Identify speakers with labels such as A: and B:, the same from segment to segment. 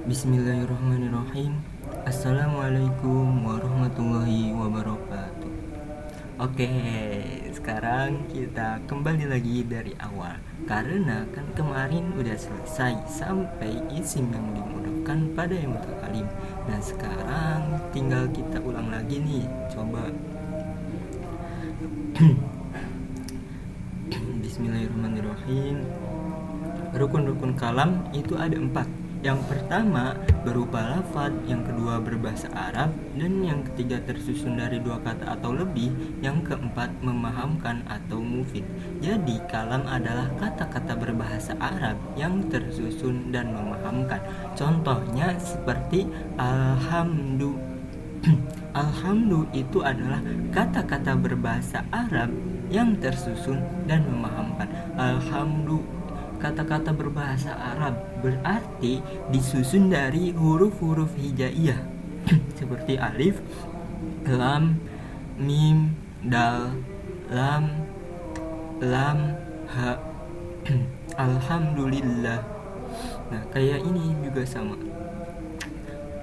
A: Bismillahirrahmanirrahim. Assalamualaikum warahmatullahi wabarakatuh. Oke, sekarang kita kembali lagi dari awal. Karena kan kemarin udah selesai sampai isim yang dimudahkan pada yang mutakalim. Nah, sekarang tinggal kita ulang lagi nih. Coba. Bismillahirrahmanirrahim. Rukun-rukun kalam itu ada 4. Yang pertama berupa lafadz, yang kedua berbahasa Arab, dan yang ketiga tersusun dari 2 kata atau lebih, yang keempat memahamkan atau mufid. Jadi kalam adalah kata-kata berbahasa Arab yang tersusun dan memahamkan. Contohnya seperti alhamdu. Alhamdu itu adalah kata-kata berbahasa Arab yang tersusun dan memahamkan. Alhamdu kata-kata berbahasa Arab berarti disusun dari huruf-huruf hijaiyah seperti alif, lam, mim, dal, lam, ha. Alhamdulillah. Nah, kayak ini juga sama.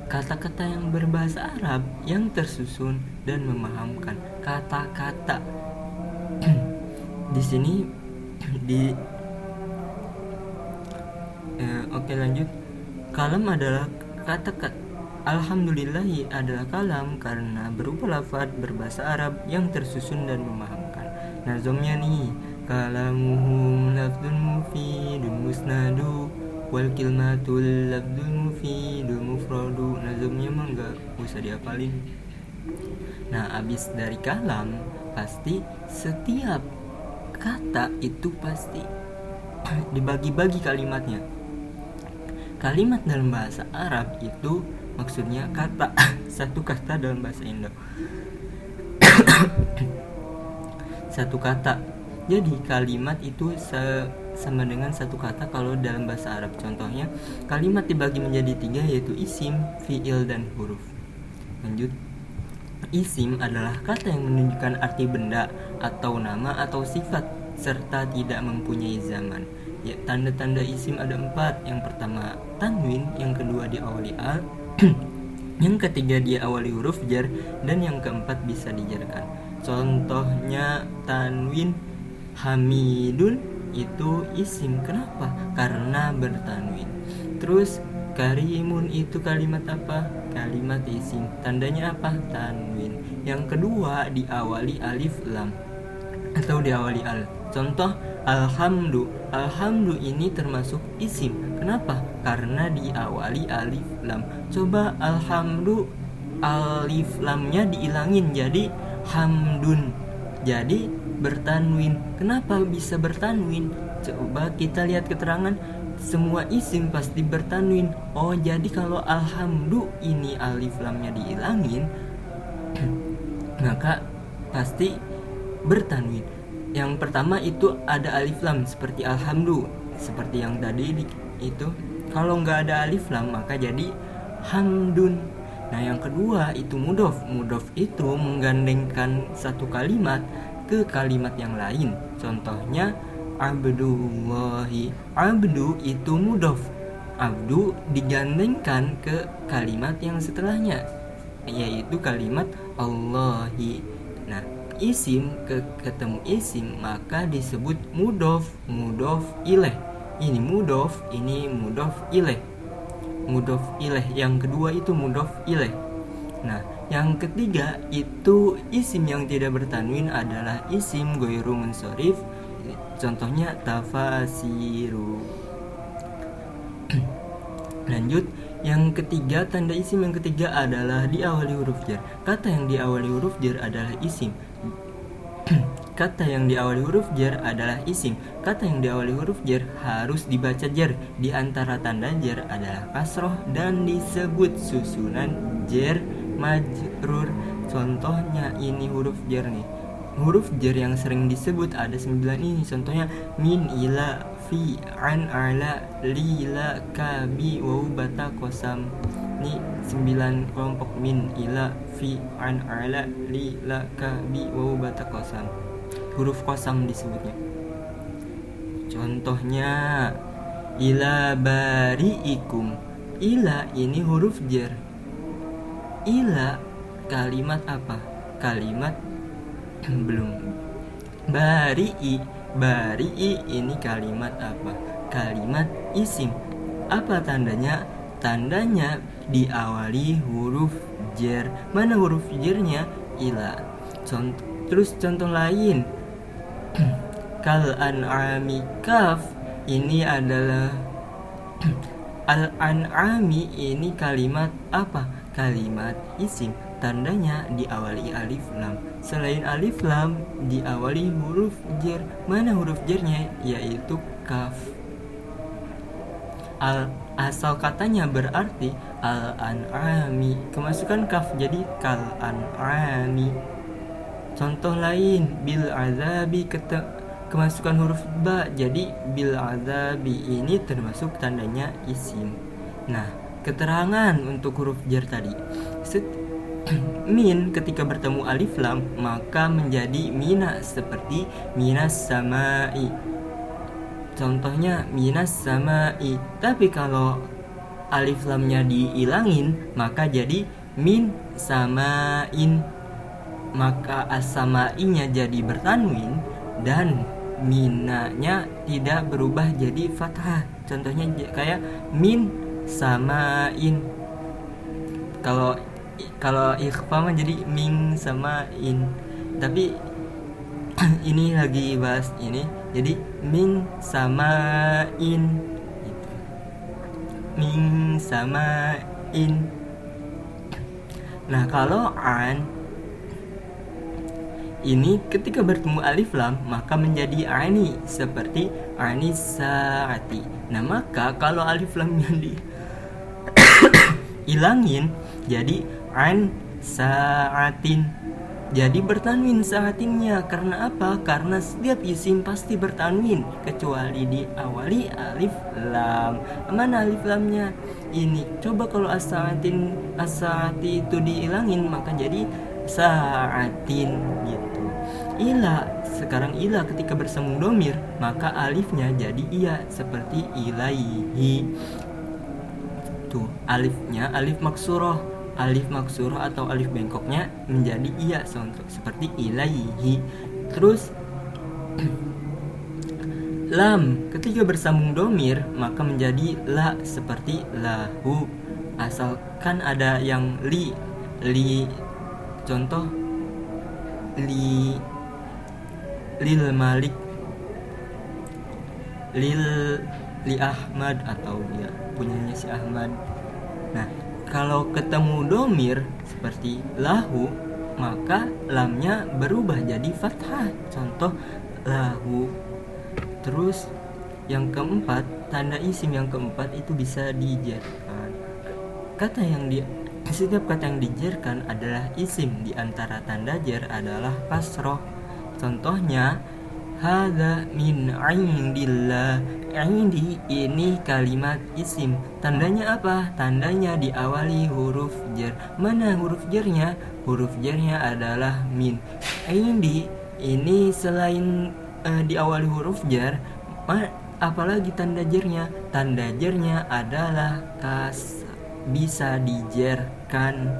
A: Kata-kata yang berbahasa Arab yang tersusun dan memahamkan. Kata-kata di sini Oke, lanjut. Kalam adalah kata-kata. Alhamdulillahi adalah kalam karena berupa lafadz berbahasa Arab yang tersusun dan memahamkan. Nazomnya nih, kalamuhum lafdun mufidun musnadu wal kilmatul lafdun mufidun mufradu. Nazomnya mah nggak usah diapalin. Nah, abis dari kalam pasti setiap kata itu pasti dibagi-bagi kalimatnya. Kalimat dalam bahasa Arab itu maksudnya kata. Satu kata dalam bahasa Indo. Satu kata. Jadi kalimat itu sama dengan satu kata kalau dalam bahasa Arab. Contohnya kalimat dibagi menjadi 3 yaitu isim, fi'il, dan huruf. Lanjut. Isim adalah kata yang menunjukkan arti benda atau nama atau sifat serta tidak mempunyai zaman. Ya, tanda-tanda isim ada 4. Yang pertama tanwin, yang kedua diawali al, yang ketiga diawali huruf jar, dan yang keempat bisa dijarkan. Contohnya tanwin hamidun itu isim. Kenapa? Karena bertanwin. Terus karimun itu kalimat apa? Kalimat isim. Tandanya apa? Tanwin. Yang kedua diawali alif lam atau diawali al. Contoh alhamdu. Alhamdu ini termasuk isim. Kenapa? Karena diawali alif lam. Coba alhamdu alif lamnya diilangin jadi hamdun. Jadi bertanwin. Kenapa bisa bertanwin? Coba kita lihat keterangan. Semua isim pasti bertanwin. Oh, jadi kalau alhamdu ini alif lamnya diilangin maka pasti bertanwin. Yang pertama itu ada alif lam seperti alhamdu, seperti yang tadi itu. Kalau nggak ada alif lam maka jadi hamdun. Nah, yang kedua itu mudhof. Mudhof itu menggandengkan satu kalimat ke kalimat yang lain. Contohnya abdullahi. Abdu itu mudhof. Abdu digandengkan ke kalimat yang setelahnya, yaitu kalimat Allahi. Nah, isim ketemu isim maka disebut mudhof, mudhof ilaih. Ini mudhof, ini mudhof ilaih. Mudhof ilaih yang kedua itu mudhof ilaih. Nah, yang ketiga itu isim yang tidak bertanwin adalah isim ghairu munsharif. Contohnya tafasiru. Lanjut. Yang ketiga, tanda isim yang ketiga adalah diawali huruf jar. Kata yang diawali huruf jar adalah isim. Kata yang diawali huruf jar adalah isim. Kata yang diawali huruf jar harus dibaca jar. Di antara tanda jar adalah kasroh dan disebut susunan jar majrur. Contohnya ini huruf jar nih. Huruf jar yang sering disebut ada 9 ini. Contohnya min, ila, fi, an, ala, li, la, ka, bi, waw, bata, kosam. Ini 9 kelompok. Min, ila, fi, an, ala, li, la, ka, bi, waw, bata, kosam. Huruf kosam disebutnya. Contohnya ila bari'ikum. Ila ini huruf jar. Ila kalimat apa? Kalimat belum. Bari'i. Bari'i ini kalimat apa? Kalimat isim. Apa tandanya? Tandanya diawali huruf jar. Mana huruf jarnya? Ila. Terus contoh lain. Kal an'ami kaf. Ini adalah al-an'ami ini kalimat apa? Kalimat isim. Tandanya diawali alif lam. Selain alif lam diawali huruf jar. Mana huruf jarnya? Yaitu kaf. Asal katanya berarti al-an'ami. Kemasukan kaf jadi kal an'ami. Contoh lain, bil azabi kemasukan huruf ba jadi bil azabi, ini termasuk tandanya isim. Nah, keterangan untuk huruf jar tadi. Min ketika bertemu alif lam maka menjadi mina, seperti minas samai. Contohnya minas samai. Tapi kalau alif lamnya diilangin maka jadi min samain. Maka as-samainya jadi bertanwin dan minanya tidak berubah jadi fathah. Contohnya kayak min samain. Kalau ikhfa mah jadi min samain. Tapi ini lagi bahas ini, jadi min samain gitu. Min samain. Nah, kalau an ini ketika bertemu alif lam maka menjadi ani, seperti anissaati. Nah, maka kalau alif lamnya ilangin jadi an saatin. Jadi bertanwin saatinnya. Karena apa? Karena setiap isim pasti bertanwin kecuali diawali alif lam. Mana alif lamnya? Ini. Coba kalau as-saati itu diilangin maka jadi saatin gitu. Ila, sekarang ila ketika bersambung domir maka alifnya jadi iya, seperti ilaihi. Tuh, alifnya alif maksurah. Alif maksurah atau alif bengkoknya menjadi iya, seperti ilaihi. Terus lam ketika bersambung domir maka menjadi la, seperti lahu. Asalkan ada yang li. Contoh lil Malik, li Ahmad, atau dia punyanya si Ahmad. Nah, kalau ketemu domir seperti lahu maka lamnya berubah jadi fathah. Contoh lahu. Terus yang keempat, tanda isim yang keempat itu bisa dijarkan. Setiap kata yang dijarkan adalah isim. Di antara tanda jar adalah kasroh. Contohnya hadza min indillah. Indi ini kalimat isim. Tandanya apa? Tandanya diawali huruf jar. Mana huruf jarnya? Huruf jarnya adalah min. Indi ini selain diawali huruf jar, apalagi tanda jarnya? Tanda jarnya adalah bisa dijarkan.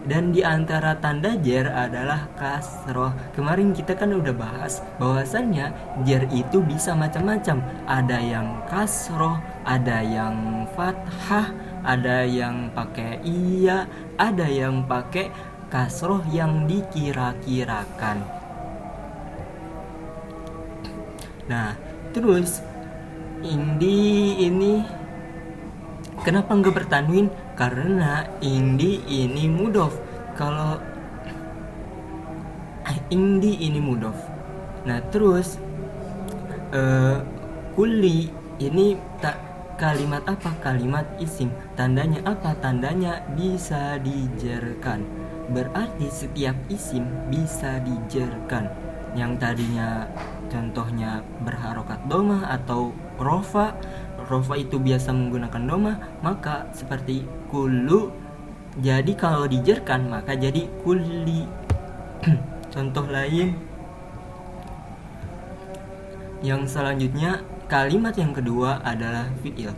A: Dan di antara tanda jar adalah kasroh. Kemarin kita kan udah bahas bahwasannya jar itu bisa macam-macam. Ada yang kasroh, ada yang fathah, ada yang pakai iya, ada yang pakai kasroh yang dikira-kirakan. Nah, terus indi ini kenapa nggak bertanwin? Karena indi ini mudhof. Kalau indi ini mudhof. Nah, terus kulli ini kalimat apa? Kalimat isim. Tandanya apa? Tandanya bisa dijarkan. Berarti setiap isim bisa dijarkan. Yang tadinya contohnya berharokat domah atau rofa itu biasa menggunakan domah, maka seperti kullu. Jadi kalau dijarkan maka jadi kulli. Contoh lain yang selanjutnya, Kalimat yang kedua adalah fi'il.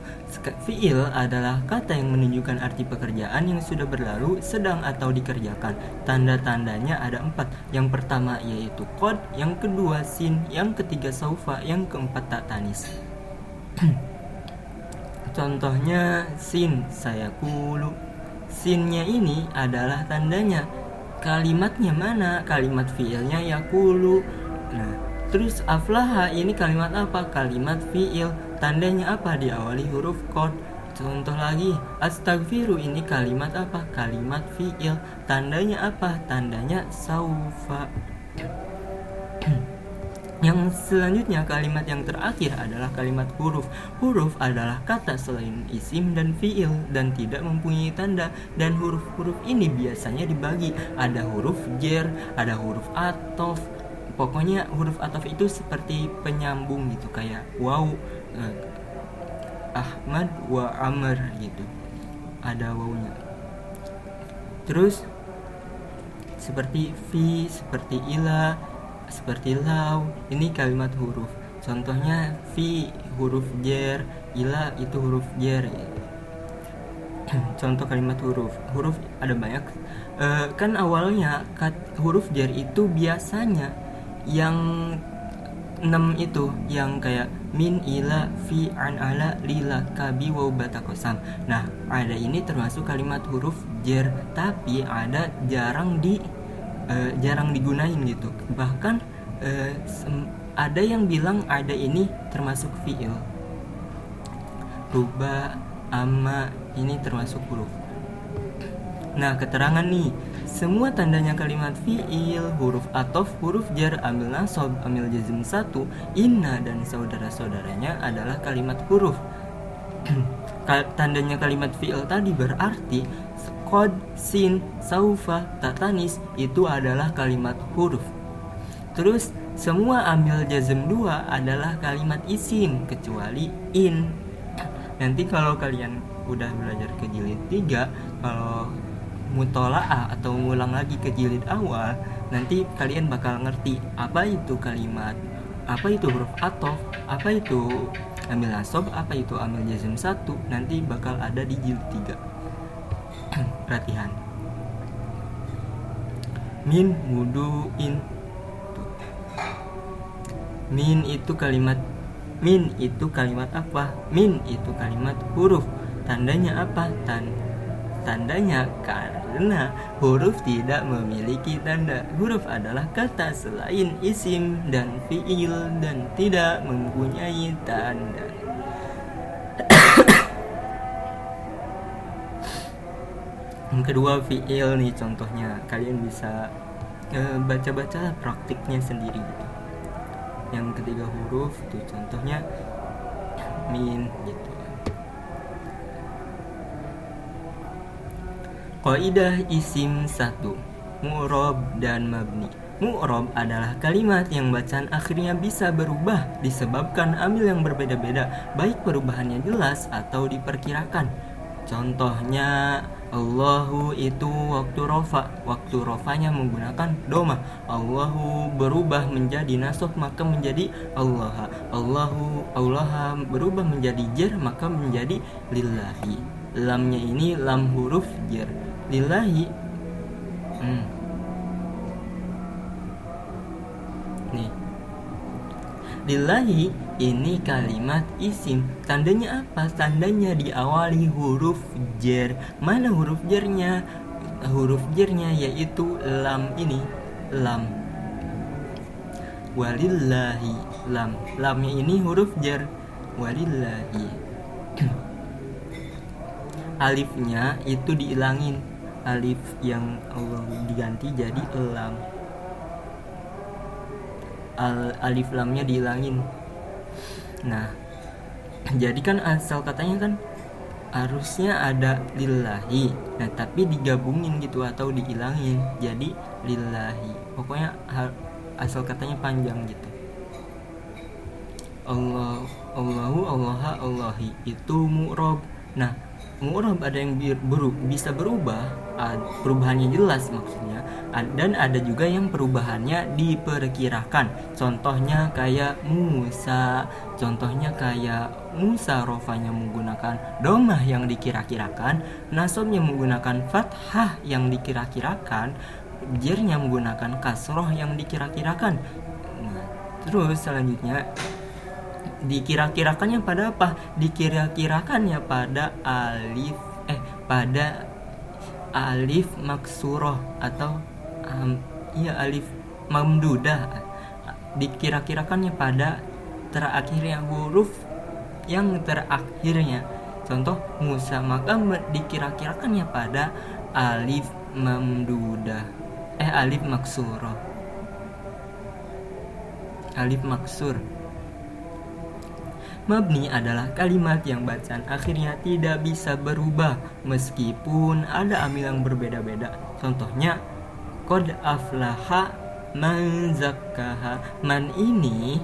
A: Fi'il adalah kata yang menunjukkan arti pekerjaan yang sudah berlalu, sedang atau dikerjakan. Tanda-tandanya ada 4. Yang pertama yaitu qad, yang kedua sin, yang ketiga saufa, yang keempat tak tanis. Contohnya sin, saya kulu. Sinnya ini adalah tandanya. Kalimatnya mana? Kalimat fi'ilnya yakulu. Nah, terus aflaha ini kalimat apa? Kalimat fi'il. Tandanya apa? Diawali huruf qad. Contoh lagi, astaghfiru ini kalimat apa? Kalimat fi'il. Tandanya apa? Tandanya saufa. Yang selanjutnya, kalimat yang terakhir adalah kalimat huruf. Huruf adalah kata selain isim dan fi'il dan tidak mempunyai tanda. Dan huruf-huruf ini biasanya dibagi. Ada huruf jer, ada huruf athof. Pokoknya huruf athof itu seperti penyambung gitu, kayak waw, Ahmad wa Amr gitu, ada wawnya. Terus seperti fi, seperti ila, seperti lau, ini kalimat huruf. Contohnya fi huruf jer, ila itu huruf jer. Contoh kalimat huruf. Huruf ada banyak. Kan awalnya huruf jer itu biasanya yang 6 itu, yang kayak min, ila, fi, an, ala, lila, kabi, waw, bata, kosam. Nah, ada ini termasuk kalimat huruf jer, tapi ada jarang digunain gitu. Bahkan ada yang bilang ada ini termasuk fi'il. Ruba, amma ini termasuk huruf. Nah, keterangan nih, semua tandanya kalimat fi'il, huruf athof, huruf jar, amil nasab, amil jazm 1, inna dan saudara-saudaranya adalah kalimat huruf. Tandanya kalimat fi'il tadi berarti qad, sin, saufa, tak tanis itu adalah kalimat huruf. Terus semua amil jazm 2 adalah kalimat isim kecuali in. Nanti kalau kalian udah belajar ke jilid 3, kalau mutola'ah atau ngulang lagi ke jilid awal, nanti kalian bakal ngerti apa itu kalimat, apa itu huruf athof, apa itu amil nasab, apa itu amil jazm 1. Nanti bakal ada di jilid 3. Latihan. Min wudu'in. Min itu kalimat apa? Min itu kalimat huruf. Tandanya apa? Tandanya karena huruf tidak memiliki tanda. Huruf adalah kata selain isim dan fi'il dan tidak mempunyai tanda. Yang kedua fi'il nih contohnya. Kalian bisa baca-baca praktiknya sendiri gitu. Yang ketiga huruf itu contohnya min gitu. Qaidah isim 1, mu'rab dan mabni. Mu'rab adalah kalimat yang bacaan akhirnya bisa berubah disebabkan amil yang berbeda-beda, baik perubahannya jelas atau diperkirakan. Contohnya Allahu itu waktu rofa, waktu rofanya menggunakan domah. Allahu berubah menjadi nasab maka menjadi Allah. Allaha berubah menjadi jar maka menjadi lillahi. Lamnya ini lam huruf jar. Lillahi nih, lillahi ini kalimat isim. Tandanya apa? Tandanya diawali huruf jar. Mana huruf jarnya? Huruf jarnya yaitu lam ini, lam. Walillahi, lam. Lamnya ini huruf jar. Walillahi. Alifnya itu diilangin. Alif yang Allah diganti jadi lam. Alif lamnya dihilangin. Nah, jadi kan asal katanya kan harusnya ada lillahi. Nah, tapi digabungin gitu atau dihilangin jadi lillahi. Pokoknya asal katanya panjang gitu. Allahu, Allaha, Allahi itu mu'rab. Nah, mu'rab ada yang bisa berubah perubahannya jelas maksudnya, dan ada juga yang perubahannya diperkirakan. Contohnya kayak Musa rofanya menggunakan domah yang dikira-kirakan, nasabnya menggunakan fathah yang dikira-kirakan, jernya menggunakan kasroh yang dikira-kirakan. Nah, terus selanjutnya dikira-kirakannya pada apa? Dikira-kirakannya pada alif maksuroh atau alif mamdudah. Dikira-kirakannya pada terakhirnya huruf yang terakhirnya. Contoh Musa, maka dikira-kirakannya pada alif mamdudah, alif maksuroh, alif maksur. Mabni adalah kalimat yang bacaan akhirnya tidak bisa berubah meskipun ada amil yang berbeda-beda. Contohnya qad aflaha man zakkaha. Man ini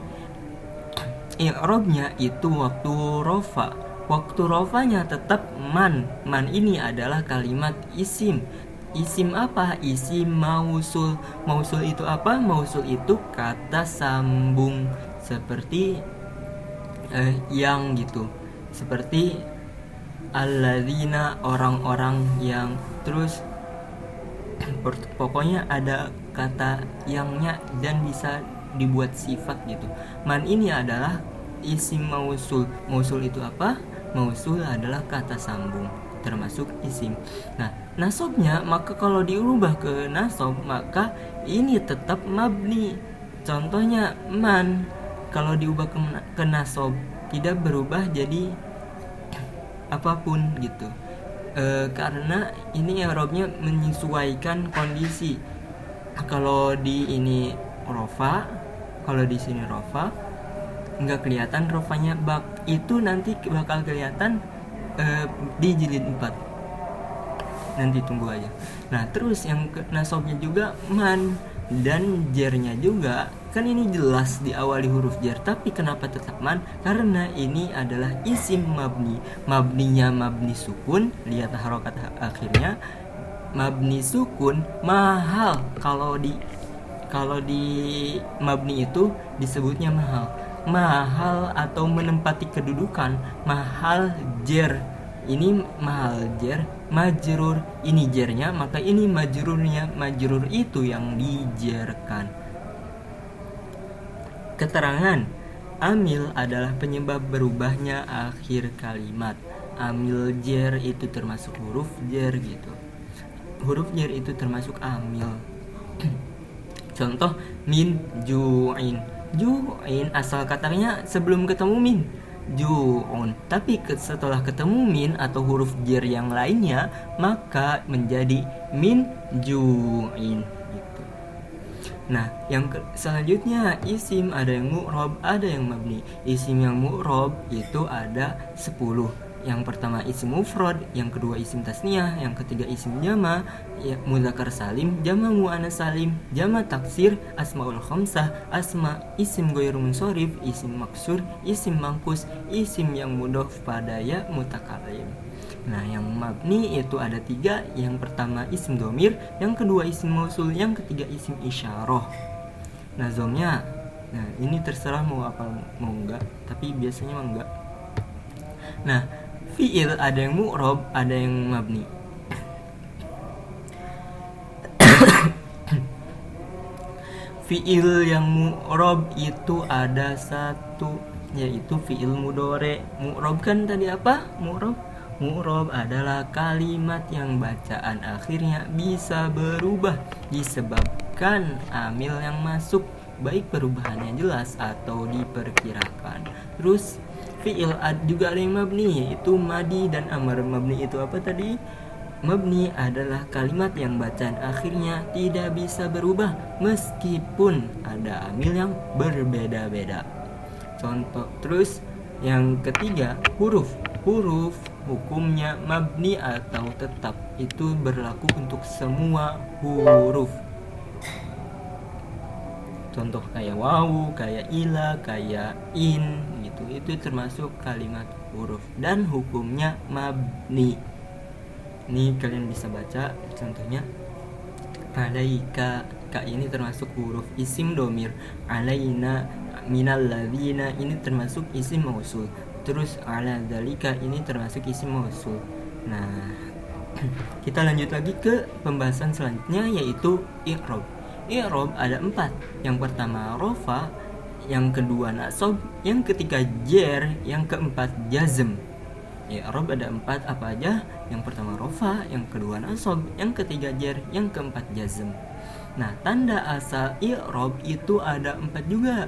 A: i'rabnya itu waktu rofa. Waktu rofanya tetap man. Man ini adalah kalimat isim. Isim apa? Isim mausul. Mausul itu apa? Mausul itu kata sambung, seperti yang gitu, seperti alladzina, orang-orang yang, terus pokoknya ada kata yangnya dan bisa dibuat sifat gitu. Man ini adalah isim mausul. Mausul itu apa? Mausul adalah kata sambung, termasuk isim. Nah, nasabnya, maka kalau diubah ke nasab, maka ini tetap mabni. Contohnya man, kalau diubah ke nasab tidak berubah jadi apapun gitu, karena ini i'rabnya menyesuaikan kondisi. Kalau di ini rofa, kalau di sini rofa nggak kelihatan rofanya, itu nanti bakal kelihatan di jilid 4, nanti tunggu aja. Nah, terus yang nasabnya juga man, dan jernya juga kan ini jelas diawali huruf jar, tapi kenapa tetap man? Karena ini adalah isim mabni. Mabninya mabni sukun, lihat harokat akhirnya, mabni sukun mahal. Kalau di mabni itu disebutnya mahal atau menempati kedudukan. Mahal jer, ini mahal jer, majrur ini jernya, maka ini majrurnya. Majrur itu yang dijerkan. Keterangan, amil adalah penyebab berubahnya akhir kalimat. Amil jer itu termasuk huruf jer gitu. Huruf jer itu termasuk amil. Contoh min ju'in. Ju'in asal katanya sebelum ketemu min, ju'un. Tapi setelah ketemu min atau huruf jer yang lainnya, maka menjadi min ju'in gitu. Nah, yang selanjutnya isim, ada yang mu'rob, ada yang mabni. Isim yang mu'rob itu ada 10. Yang pertama isim mufrad, yang kedua isim tasniyah, yang ketiga isim jama, mudzakkar salim, jama muannas salim, jama taksir, asmaul khamsah, asma, isim ghairu munsharif, isim maksur, isim mangkus, isim yang mudhof pada ya mutakallim. Nah, yang mabni itu ada 3. Yang pertama isim dhamir, yang kedua isim mausul, yang ketiga isim isyarah. Nazomnya, nah ini terserah mau apa mau enggak, tapi biasanya mah enggak. Nah, fi'il ada yang mu'rob, ada yang mabni. Fi'il yang mu'rob itu ada 1, yaitu fi'il mudhari. Mu'rob kan tadi apa? Mu'rob adalah kalimat yang bacaan akhirnya bisa berubah disebabkan amil yang masuk, baik perubahannya jelas atau diperkirakan. Terus fi'il juga ada yang mabni, yaitu madi dan amar. Mabni itu apa tadi? Mabni adalah kalimat yang bacaan akhirnya tidak bisa berubah meskipun ada amil yang berbeda-beda. Contoh, terus yang ketiga huruf hukumnya mabni atau tetap. Itu berlaku untuk semua huruf. Contoh kayak wawu, kayak ila, kayak in gitu. Itu termasuk kalimat huruf dan hukumnya mabni. Ini kalian bisa baca contohnya alaika, ka ini termasuk huruf isim domir, alaina minal ladzina ini termasuk isim mausul, terus ala dzalika ini termasuk isim mausul. Nah, kita lanjut lagi ke pembahasan selanjutnya yaitu i'rab. I'rab ada 4. Yang pertama rofa, yang kedua nasab, yang ketiga jer, yang keempat jazm. I'rab ada 4 apa aja? Yang pertama rofa, yang kedua nasab, yang ketiga jer, yang keempat jazm. Nah, tanda asal i'rab itu ada 4 juga.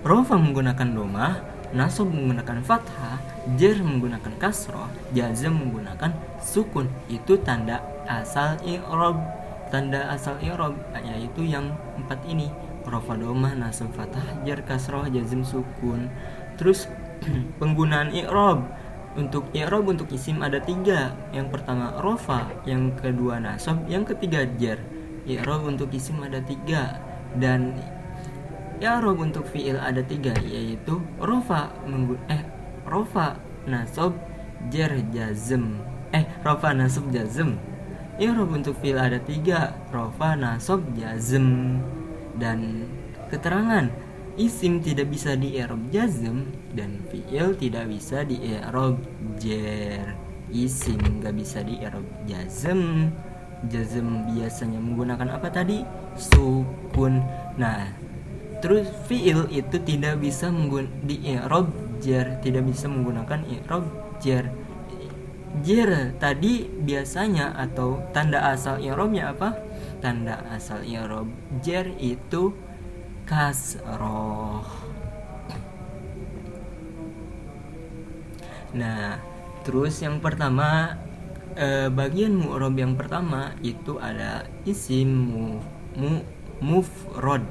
A: Rofa menggunakan domah, nasab menggunakan fathah, jer menggunakan kasroh, jazm menggunakan sukun. Itu tanda asal i'rab. Tanda asal i'rab yaitu yang 4 ini: rofa, domah, nasab, fathah, jer, kasroh, jazm, sukun. Terus penggunaan i'rab. Untuk i'rab untuk isim ada 3. Yang pertama rofa, yang kedua nasab, yang ketiga jer. I'rab untuk isim ada 3 dan i'rab untuk fi'il ada 3 yaitu rofa, nasab, jer, jazm. Rofa, nasab, jazm. I'rab untuk fi'il ada 3, rofa, nasab, jazm. Dan keterangan isim tidak bisa di i'rab jazm dan fi'il tidak bisa di i'rab jer. Isim gak bisa di i'rab jazm. Jazm biasanya menggunakan apa tadi? Sukun. Nah, terus fi'il itu tidak bisa di i'rab jer, tidak bisa menggunakan i'rab jer. Jer tadi biasanya atau tanda asal i'rabnya apa? Tanda asal i'rab jer itu kasroh. Nah, terus yang pertama bagian mu'rab yang pertama itu ada isim mufrad.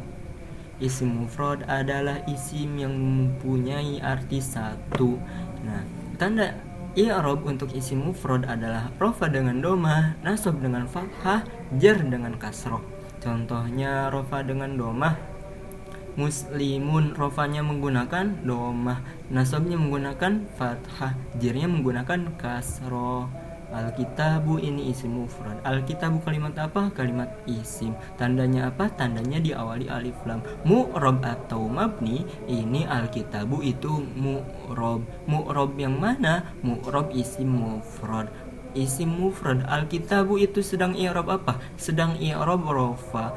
A: Isim mufrad adalah isim yang mempunyai arti satu. Nah, tanda i'rab untuk isim mufrad adalah rofa dengan domah, nasab dengan fathah, jer dengan kasroh. Contohnya rofa dengan domah, muslimun, rofanya menggunakan domah, nasabnya menggunakan fathah, jernya menggunakan kasroh. Alkitabu ini isim mufrad. Alkitabu kalimat apa? Kalimat isim. Tandanya apa? Tandanya diawali alif lam. Mu'rab atau mabni, ini alkitabu itu mu'rab. Mu'rab yang mana? Mu'rab isim mufrad. Isim mufrad. Alkitabu itu sedang i'rab apa? Sedang i'rab rofa.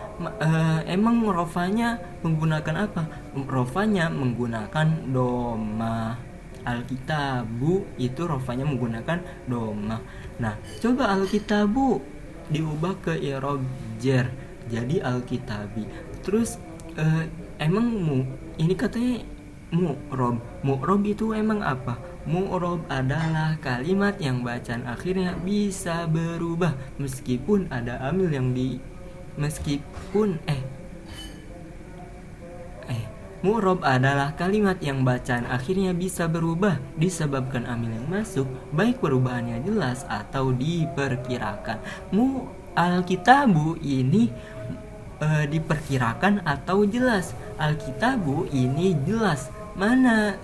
A: Emang rofanya menggunakan apa? Rofanya menggunakan domah. Alkitabu itu rofanya menggunakan domah. Nah, coba alkitabu diubah ke i'rab jer jadi alkitabi. Terus emang ini katanya mu'rab. Mu'rab itu emang apa? Mu'rab adalah kalimat yang bacaan akhirnya bisa berubah meskipun ada amil yang Mu'rab adalah kalimat yang bacaan akhirnya bisa berubah disebabkan amil yang masuk, baik perubahannya jelas atau diperkirakan. Alkitabu ini diperkirakan atau jelas. Alkitabu ini jelas. Mana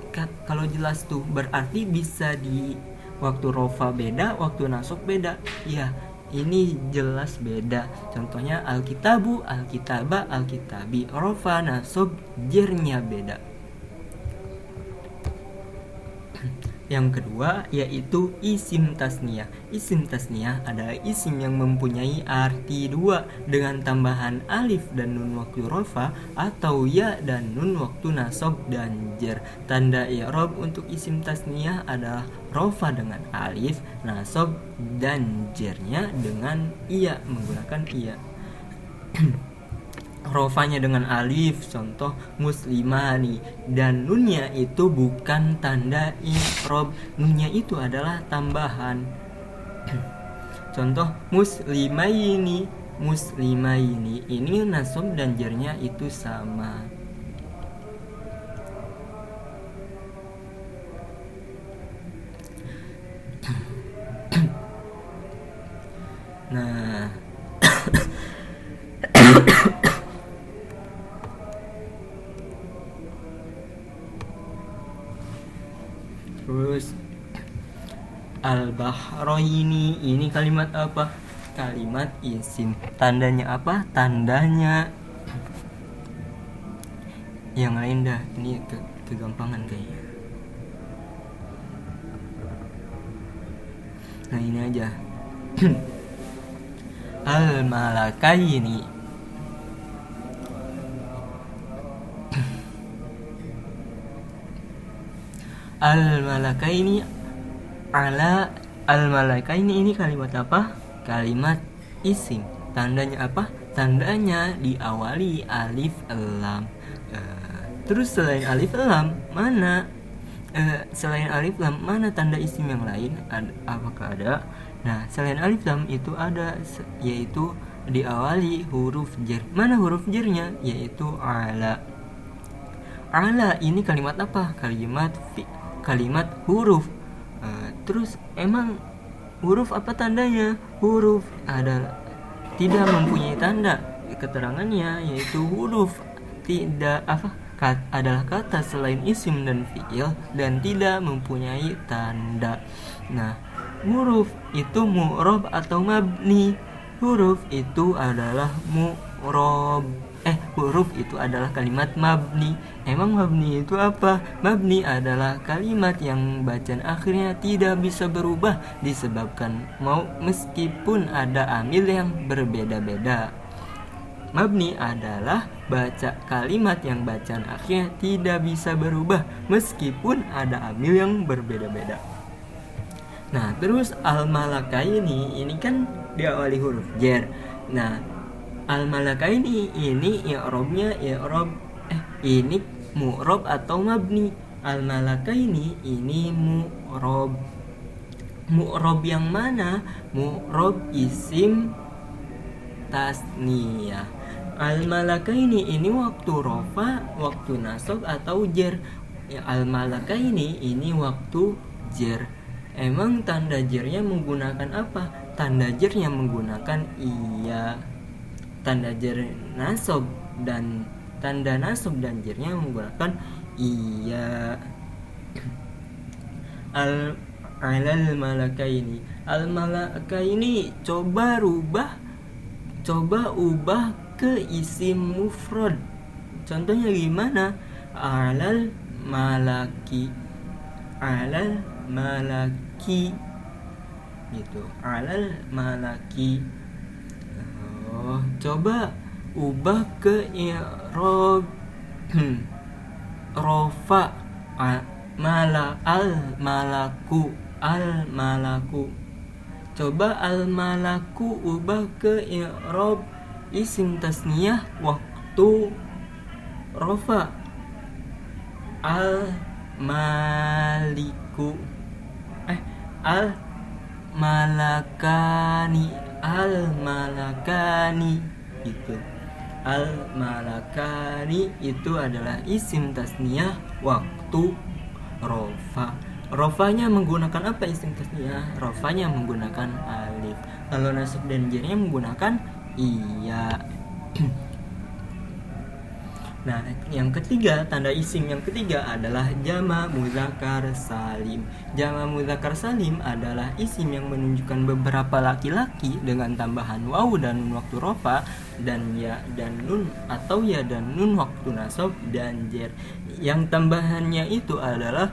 A: kalau jelas tuh berarti bisa di waktu rofa beda, waktu nasab beda. Ya, ini jelas beda. Contohnya alkitabu, alkitaba, alkitabi, rofa, nasab, jernya beda. Yang kedua yaitu isim tasniyah. Isim tasniyah adalah isim yang mempunyai arti 2 dengan tambahan alif dan nun waktu rofa atau ya dan nun waktu nasab dan jer. Tanda i'rab untuk isim tasniyah adalah rofa dengan alif, nasab dan jernya dengan iya, menggunakan iya. Rofanya dengan alif, contoh muslimani, dan nunnya itu bukan tanda i'rab. Nunnya itu adalah tambahan. Contoh muslimaini, muslimaini ini nasab dan jernya itu sama. Nah, terus Al-bahraini ini kalimat apa? Kalimat isim. Tandanya apa? Tandanya yang lain dah. Ini kegampangan kayaknya. Nah ini aja. Al-malakaini. Al-malakaini ala al-malakaini ini kalimat apa? Kalimat isim. Tandanya apa? Tandanya diawali alif lam. Terus selain alif lam mana? Selain alif lam mana tanda isim yang lain? Apakah ada? Nah, selain alif lam itu ada, yaitu diawali huruf jar. Mana huruf jarnya? Yaitu ala. Ala ini kalimat apa? Kalimat huruf. Terus emang huruf apa tandanya? Huruf adalah tidak mempunyai tanda. Keterangannya yaitu huruf tidak adalah kata selain isim dan fi'il dan tidak mempunyai tanda. Nah, huruf itu mu'rob atau mabni? Huruf itu adalah huruf itu adalah kalimat mabni. Emang mabni itu apa? Mabni adalah kalimat yang bacaan akhirnya tidak bisa berubah disebabkan meskipun ada amil yang berbeda-beda. Mabni adalah kalimat yang bacaan akhirnya tidak bisa berubah meskipun ada amil yang berbeda-beda. Nah, terus al-malakaini ini kan diawali huruf jar. Nah, al-malakaini ini i'rabnya ini mu'rab atau mabni? Al-malakaini ini mu'rab. Mu'rab yang mana? Mu'rab isim tasniyah. Al-malakaini ini waktu rofa, waktu nasab atau jar? Al-malakaini ini waktu jar. Emang tanda jarnya menggunakan apa? Tanda jarnya menggunakan iya. Tanda jar nasab dan tanda nasab dan jarnya menggunakan iya. Al-malakaini. Al-malakaini coba ubah ke isim mufrad. Contohnya gimana? Alal malaki gitu. Alal malaki. Coba ubah ke i'rab rofa al malaku. Coba al malaku ubah ke i'rab isim tasniyah waktu rofa al maliku. Al malakani gitu. Al malakani itu adalah isim tasniyah waktu rofa. Rofanya menggunakan apa isim tasniyah? Rofanya menggunakan alif. Kalau nasab dan jarnya menggunakan iya. Nah, yang ketiga, tanda isim yang ketiga adalah jama' mudzakkar salim. Jama' mudzakkar salim adalah isim yang menunjukkan beberapa laki-laki dengan tambahan waw dan nun waktu rofa dan ya dan nun atau ya dan nun waktu nasab dan jar. Yang tambahannya itu adalah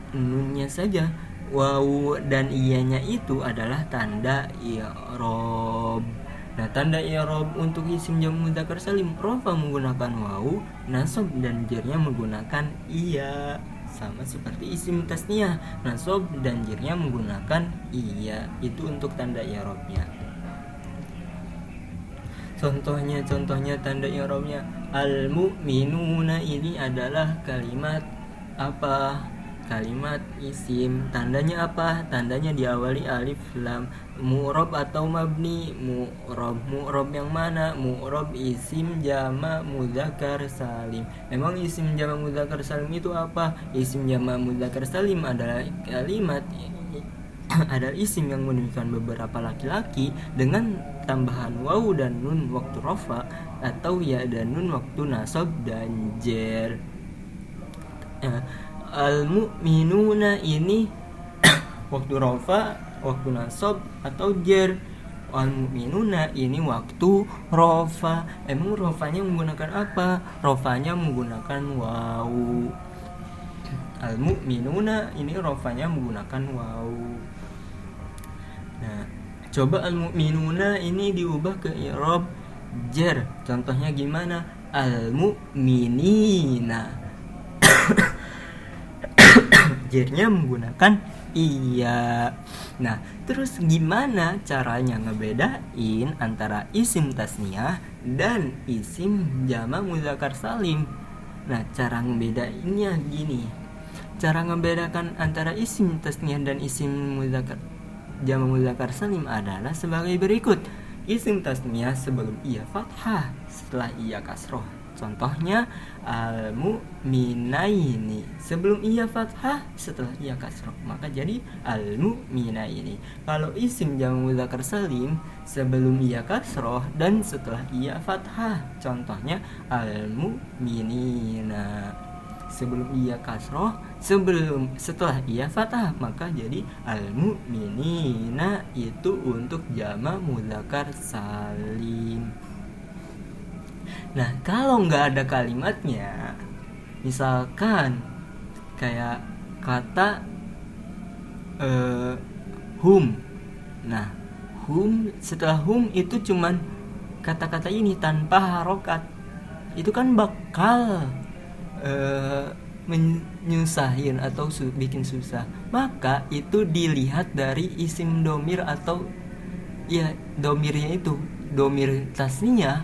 A: nunnya saja. Waw dan iyanya itu adalah tanda i'rab. Nah, tanda i'rab untuk isim jamak mudzakkar salim rofa menggunakan waw, nasab dan jarnya menggunakan iya. Sama seperti isim tasniyah, nasab dan jarnya menggunakan iya. Itu untuk tanda i'rabnya. Contohnya tanda i'rabnya al-mu'minuna ini adalah kalimat apa? Kalimat isim. Tandanya apa? Tandanya diawali alif lam. Mu'rab atau mabni? Mu'rab yang mana? Mu'rab isim jama' mudzakkar salim. Memang isim jama' mudzakkar salim itu apa? Isim jama' mudzakkar salim adalah kalimat adalah isim yang menunjukkan beberapa laki-laki dengan tambahan waw dan nun waktu rafa atau ya dan nun waktu nasab dan jar. Al-mu'minuna ini waktu rofa, waktu nasab atau jer. Al-mu'minuna ini waktu rofa. Emang rofanya menggunakan apa? Rofanya menggunakan wawu. Al-mu'minuna ini rofanya menggunakan wawu. Nah, coba al-mu'minuna ini diubah ke i'rab jer. Contohnya gimana? Al-mu'minina. Jernya menggunakan iya. Nah, terus gimana caranya ngebedain antara isim tasniyah dan isim jamak muzakkar salim? Nah, cara ngebedainnya gini. Cara ngebedakan antara isim tasniyah dan isim jamak muzakkar salim adalah sebagai berikut. Isim tasniyah sebelum ia fathah, setelah ia kasroh. Contohnya al-mu'minaini, sebelum ia fathah, setelah ia kasroh, maka jadi al-mu'minaini. Kalau isim jamak muzakkar salim sebelum ia kasroh dan setelah ia fathah, contohnya al-mu'minina. Sebelum ia kasroh, setelah ia fathah, maka jadi al-mu'minina itu untuk jamak muzakkar salim. Nah, kalau nggak ada kalimatnya, misalkan kayak kata hum. Nah, hum, setelah hum itu cuman kata-kata ini tanpa harokat. Itu kan bakal menyusahin atau bikin susah. Maka itu dilihat dari isim domir atau ya domirnya itu, domir tasniyah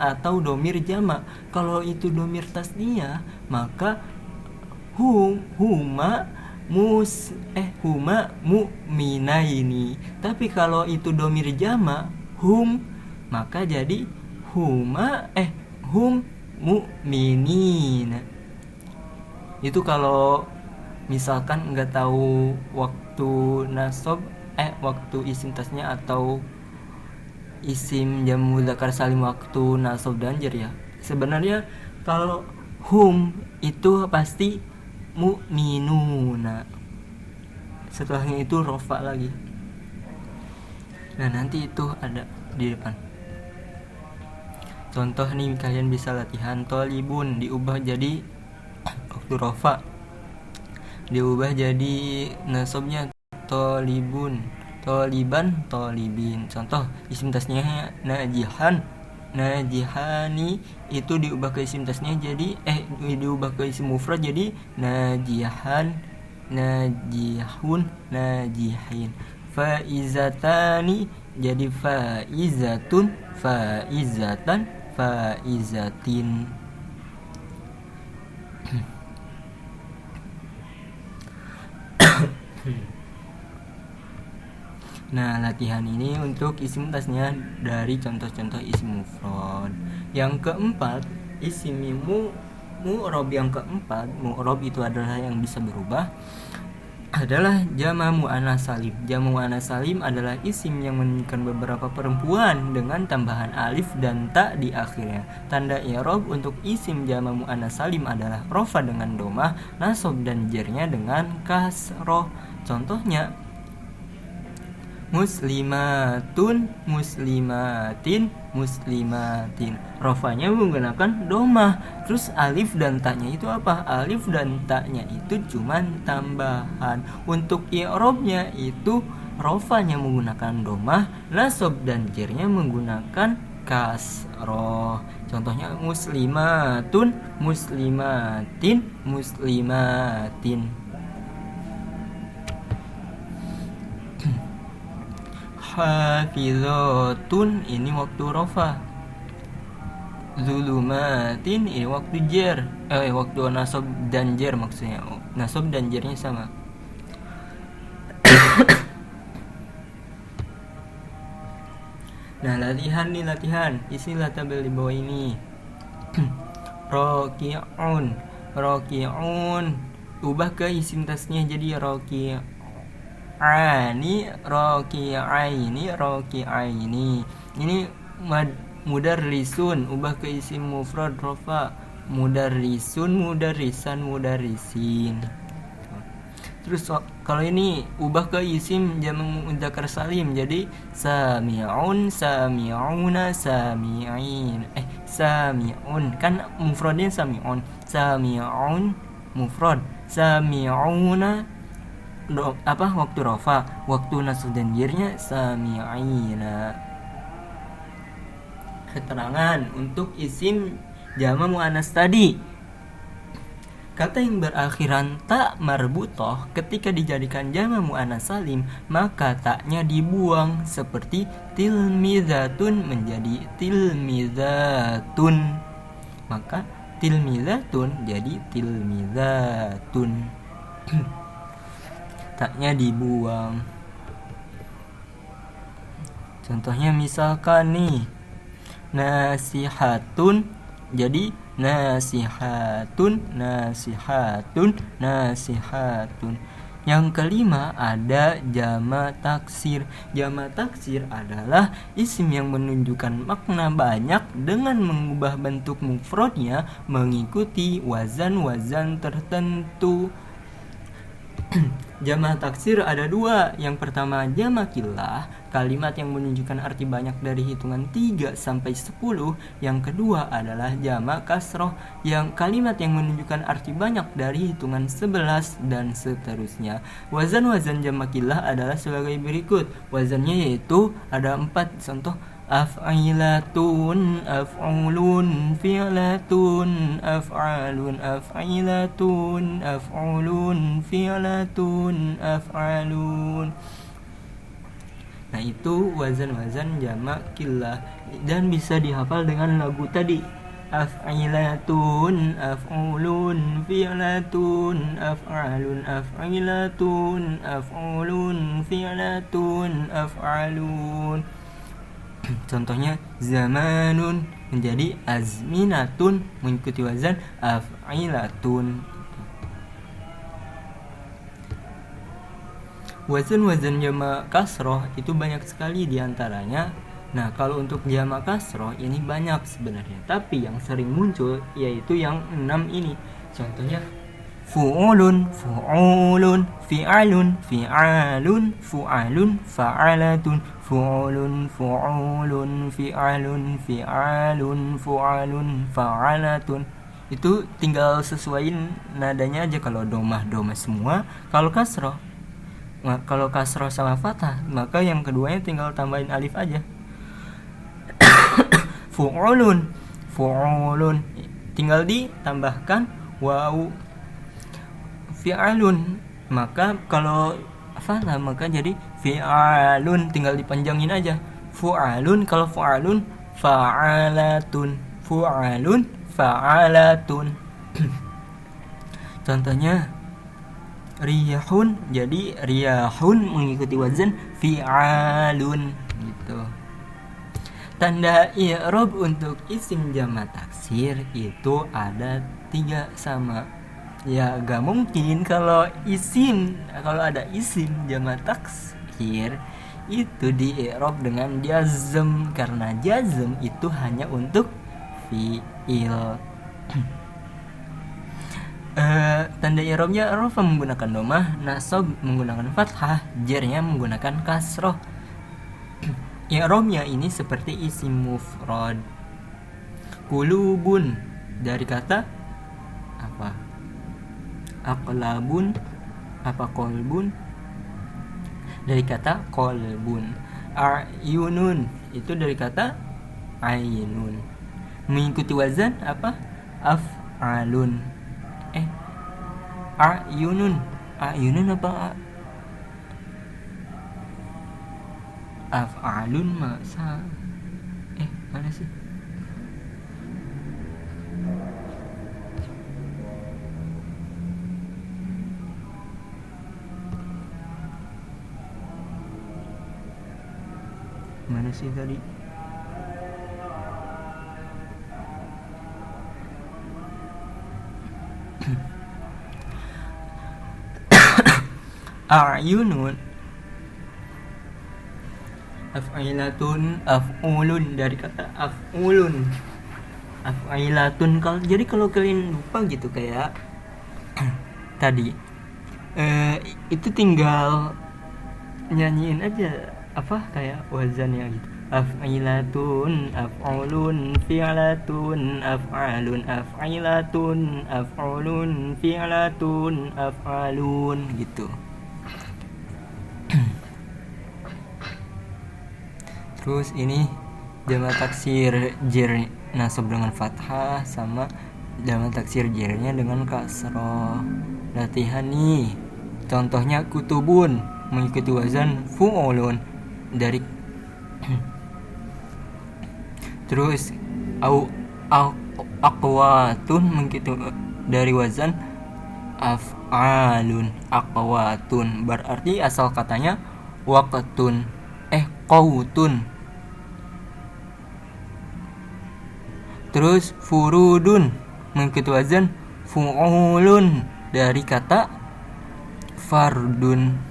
A: atau domir jamak. Kalau itu domir tasniyah, maka huma mu'minaini. Tapi kalau itu domir jamak, hum, maka jadi hum mu'minin. Itu kalau misalkan nggak tahu waktu nasab, waktu isim tasniyah atau isim jamak muzakkar salim waktu nasab dan jar ya. Sebenarnya kalau hum itu pasti mu'minuna. Setelahnya itu rofa lagi. Nah, nanti itu ada di depan. Contoh nih, kalian bisa latihan tolibun diubah jadi waktu rofa, diubah jadi nasabnya tolibun, toliban, tolibin. Contoh isim tasniyahnya najihani itu diubah ke isim tasniyah jadi diubah ke isim mufrad jadi najihan, najihun, najihin. Faizatani jadi faizatun, faizatan, faizatin. Nah, latihan ini untuk isim tasnya dari contoh-contoh isim mufrad. Yang keempat, isim mu'rob. Yang keempat, mu'rob itu adalah yang bisa berubah, adalah jamak muannats salim. Jamak muannats salim adalah isim yang menunjukkan beberapa perempuan dengan tambahan alif dan ta di akhirnya. Tanda i'rab untuk isim jamak muannats salim adalah rofa dengan domah, nasab dan jernya dengan kasroh. Contohnya muslimatun, muslimatin, muslimatin. Rofanya menggunakan domah. Terus alif dan taknya itu apa? Alif dan taknya itu cuman tambahan. Untuk i'rabnya itu rofanya menggunakan domah, nasab dan jernya menggunakan kasroh. Contohnya muslimatun, muslimatin, muslimatin. Hafizatun ini waktu rofa, zulumatin ini waktu jer, waktu nasab dan jer, maksudnya nasab dan jernya sama. Nah, latihan isilah tabel di bawah ini. Roki'un, ubah ke isim tasnya jadi roki'un. Roki'aini. Ini mudarrisun, ubah ke isim mufrad rofa, mudarrisun, mudarrisan, mudarrisin. Terus kalau ini ubah ke isim jamak mudzakkar salim, jadi sami'un, sami'una, sami'in. Sami'un kan mufradnya sami'un. Sami'un mufrad. Sami'una waktu rafa, waktu nasab dan jernya sami'ina. Keterangan untuk isim jamak muannas tadi. Kata yang berakhiran tak marbutoh ketika dijadikan jamak muannas salim, maka taknya dibuang, seperti tilmizatun menjadi tilmizatun. Maka tilmizatun jadi tilmizatun. Taknya dibuang. Contohnya misalkan nih, nasihatun jadi nasihatun, nasihatun, nasihatun. Yang kelima ada jamak taksir. Jamak taksir adalah isim yang menunjukkan makna banyak dengan mengubah bentuk mufradnya mengikuti wazan-wazan tertentu. Jamak taksir ada dua. Yang pertama jamakillah, kalimat yang menunjukkan arti banyak dari hitungan 3 sampai 10. Yang kedua adalah jamak kasroh, yang kalimat yang menunjukkan arti banyak dari hitungan 11 dan seterusnya. Wazan-wazan jamakillah adalah sebagai berikut. Wazannya yaitu ada 4. Contoh af'ilatun, af'ulun, fi'latun, af'alun, af'ilatun, af'ulun, fi'latun, af'alun. Nah, itu wazan-wazan jamak killah dan bisa dihafal dengan lagu tadi. Af'ilatun, af'ulun, fi'latun, af'alun, af'ilatun, af'ulun, fi'latun, af'alun. Contohnya zamanun menjadi azminatun mengikuti wazan af'ilatun. Wazan-wazan jamak kasroh itu banyak sekali diantaranya. Nah, kalau untuk jamak kasroh ini banyak sebenarnya, tapi yang sering muncul yaitu yang 6 ini. Contohnya fu'ulun, fu'ulun, fi'alun, fi'alun, fu'alun, fa'alatun, fu'ulun, fu'ulun, fi'alun, fi'alun, fu'alun, fa'alatun. Itu tinggal sesuaiin nadanya aja. Kalau domah semua. Kalau kasroh sama fathah, maka yang keduanya tinggal tambahin alif aja. Fu'ulun, fu'ulun tinggal ditambahkan waw. Fi'alun, maka kalau fathah maka jadi fi'alun, tinggal dipanjangin aja. Fu'alun, kalau fu'alun fa'alatun, fu'alun fa'alatun. Contohnya riyahun jadi riyahun mengikuti wazan fi'alun gitu. Tanda i'rab untuk isim jamak taksir itu ada 3 sama. Ya gak mungkin kalau ada isim jamak taksir itu di i'rab dengan jazm, karena jazm itu hanya untuk fi'il. Tanda i'rabnya rafa menggunakan domah, nasab menggunakan fathah, jernya menggunakan kasroh. I'rabnya ini seperti isim mufrad. Kulubun dari kata apa? Aqlabun apa kolbun dari kata kolbun. Ayunun itu dari kata ainun, mengikuti wazan apa? Af'alun. Ayunun apa af'alun masa mana sih? Mana sih tadi? A'yunun, af'ilatun, af'ulun dari kata af'ulun. Af'ilatun. Jadi kalau kalian lupa gitu kayak tadi Itu tinggal nyanyiin aja apa kayak wazannya gitu. Af'ilatun, af'ulun, fi'latun, af'alun, af'ilatun, af'ulun, fi'latun, af'alun gitu. Terus ini jamak taksir jer nasab dengan fathah sama jamak taksir jernya dengan kasroh. Latihan nih. Contohnya kutubun mengikuti wazan fu'ulun dari terus aqwatun mengikuti dari wazan af'alun. Aqwatun berarti asal katanya waqtun qautun. Terus furudun mengikuti wazan fu'ulun dari kata fardun.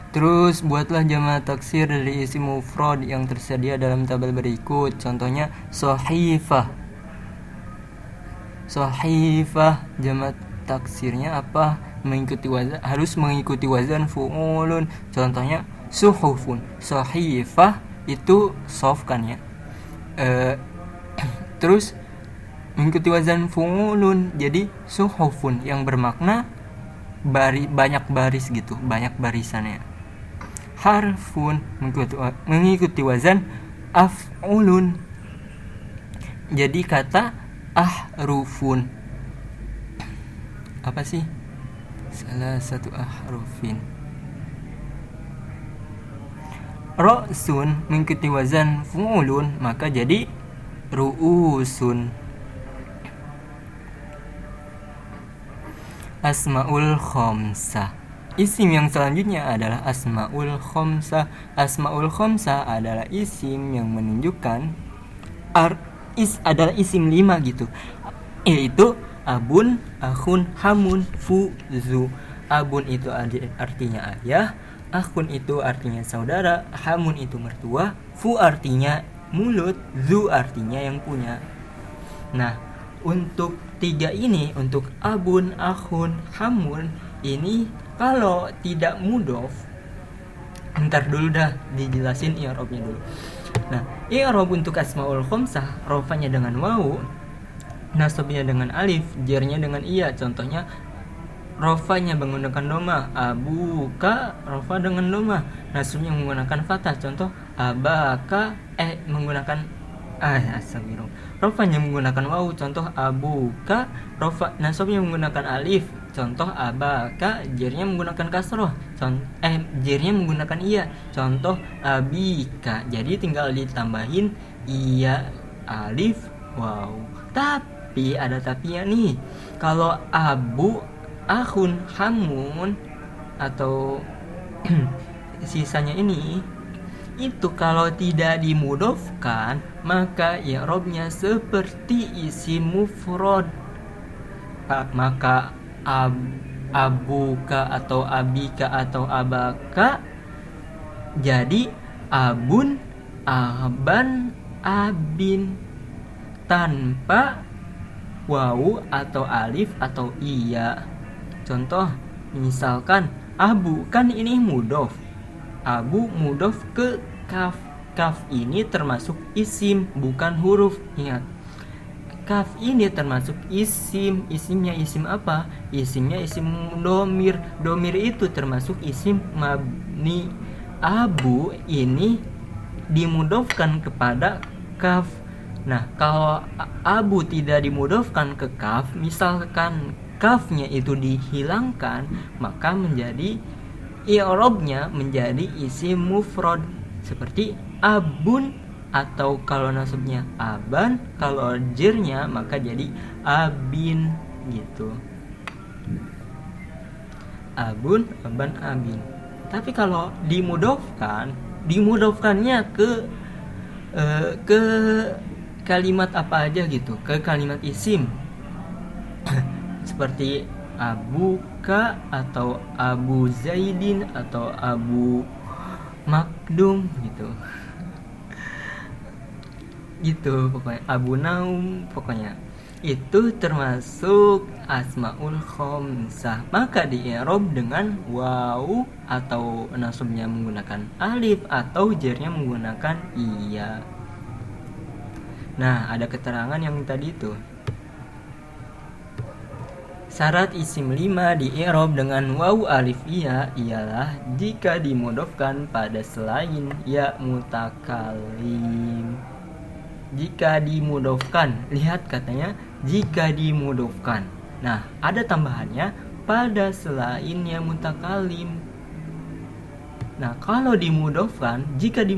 A: Terus buatlah jamak taksir dari isim mufrad yang tersedia dalam tabel berikut. Contohnya sahifah. Sahifah jamak taksirnya apa? Mengikuti wazan, harus mengikuti wazan fu'ulun. Contohnya suhufun. Sahifah itu sof kan ya. Terus mengikuti wazan fu'ulun, jadi suhufun yang bermakna banyak baris gitu, banyak barisannya. Harfun mengikuti wazan af'ulun, jadi kata ahrufun apa sih? Salah satu ahrufin. Ra'sun mengikuti wazan fu'ulun, maka jadi ru'usun. Asmaul khamsah. Isim yang selanjutnya adalah asmaul khamsah. Asmaul khamsah adalah isim yang menunjukkan adalah isim 5 gitu, yaitu abun, akhun, hamun, fuzu. Abun itu artinya ayah, akhun itu artinya saudara, hamun itu mertua, fu artinya mulut, zu artinya yang punya. Nah, untuk 3 ini, untuk abun, akhun, hamun, ini kalau tidak mudhof, ntar dulu dah dijelasin i'rabnya dulu. Nah, i'rab untuk asmaul khamsah, rafanya dengan wawu, nasabnya dengan alif, jernya dengan iya. Contohnya rafanya menggunakan doma, abuka rafa dengan doma, nasabnya menggunakan fathah. Contoh abaka menggunakan astagfirullah, rafanya menggunakan wawu. Contoh abuka, rafa nasabnya menggunakan alif. Contoh abaka, jernya menggunakan kasroh. Jernya menggunakan iya. Contoh abika, jadi tinggal ditambahin iya, alif, wawu. Tapi ada tapinya nih. Kalau abu, akhun, hamun atau sisanya ini, itu kalau tidak dimudhofkan, maka i'rabnya seperti isim mufrad. Maka abuka atau abika atau abaka jadi abun, aban, abin, tanpa wawu atau alif atau iya. Contoh misalkan abu, kan ini mudhof, abu mudhof ke kaf. Kaf ini termasuk isim, bukan huruf. Ingat, kaf ini termasuk isim. Isimnya isim apa? Isimnya isim domir. Domir itu termasuk isim mabni. Abu ini dimudhofkan kepada kaf. Nah, kalau abu tidak dimudhofkan ke kaf, misalkan kafnya itu dihilangkan, maka menjadi i'rabnya menjadi isim mufrad seperti abun, atau kalau nasabnya aban, kalau jernya maka jadi abin gitu. Abun, aban, abin. Tapi kalau dimudhofkannya ke kalimat apa aja gitu, ke kalimat isim seperti abuka atau abu zaidin atau abu makdum gitu pokoknya, abu naum, pokoknya itu termasuk asmaul khamsah, maka di i'rab dengan waw atau nasabnya menggunakan alif atau jarnya menggunakan iya. Nah, ada keterangan yang tadi itu. Syarat isim 5 di i'rab dengan waw alif iya ialah jika dimudhofkan pada selain ya mutakallim. Jika dimudhofkan, lihat katanya jika dimudhofkan. Nah, ada tambahannya pada selain ya mutakallim. Nah, kalau dimudhofkan, jika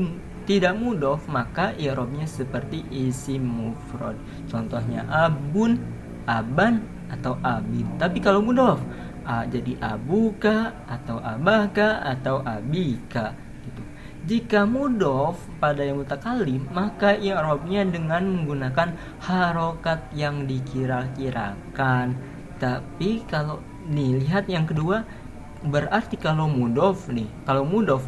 A: tidak mudhof maka i'rabnya seperti isim mufrad. Contohnya abun, aban atau abid. Tapi kalau mudhof jadi abuka atau abaka atau abika gitu. Jika mudhof pada yang mutakallim maka i'rabnya dengan menggunakan harokat yang dikira-kirakan. Tapi kalau nih lihat yang kedua, berarti kalau mudhof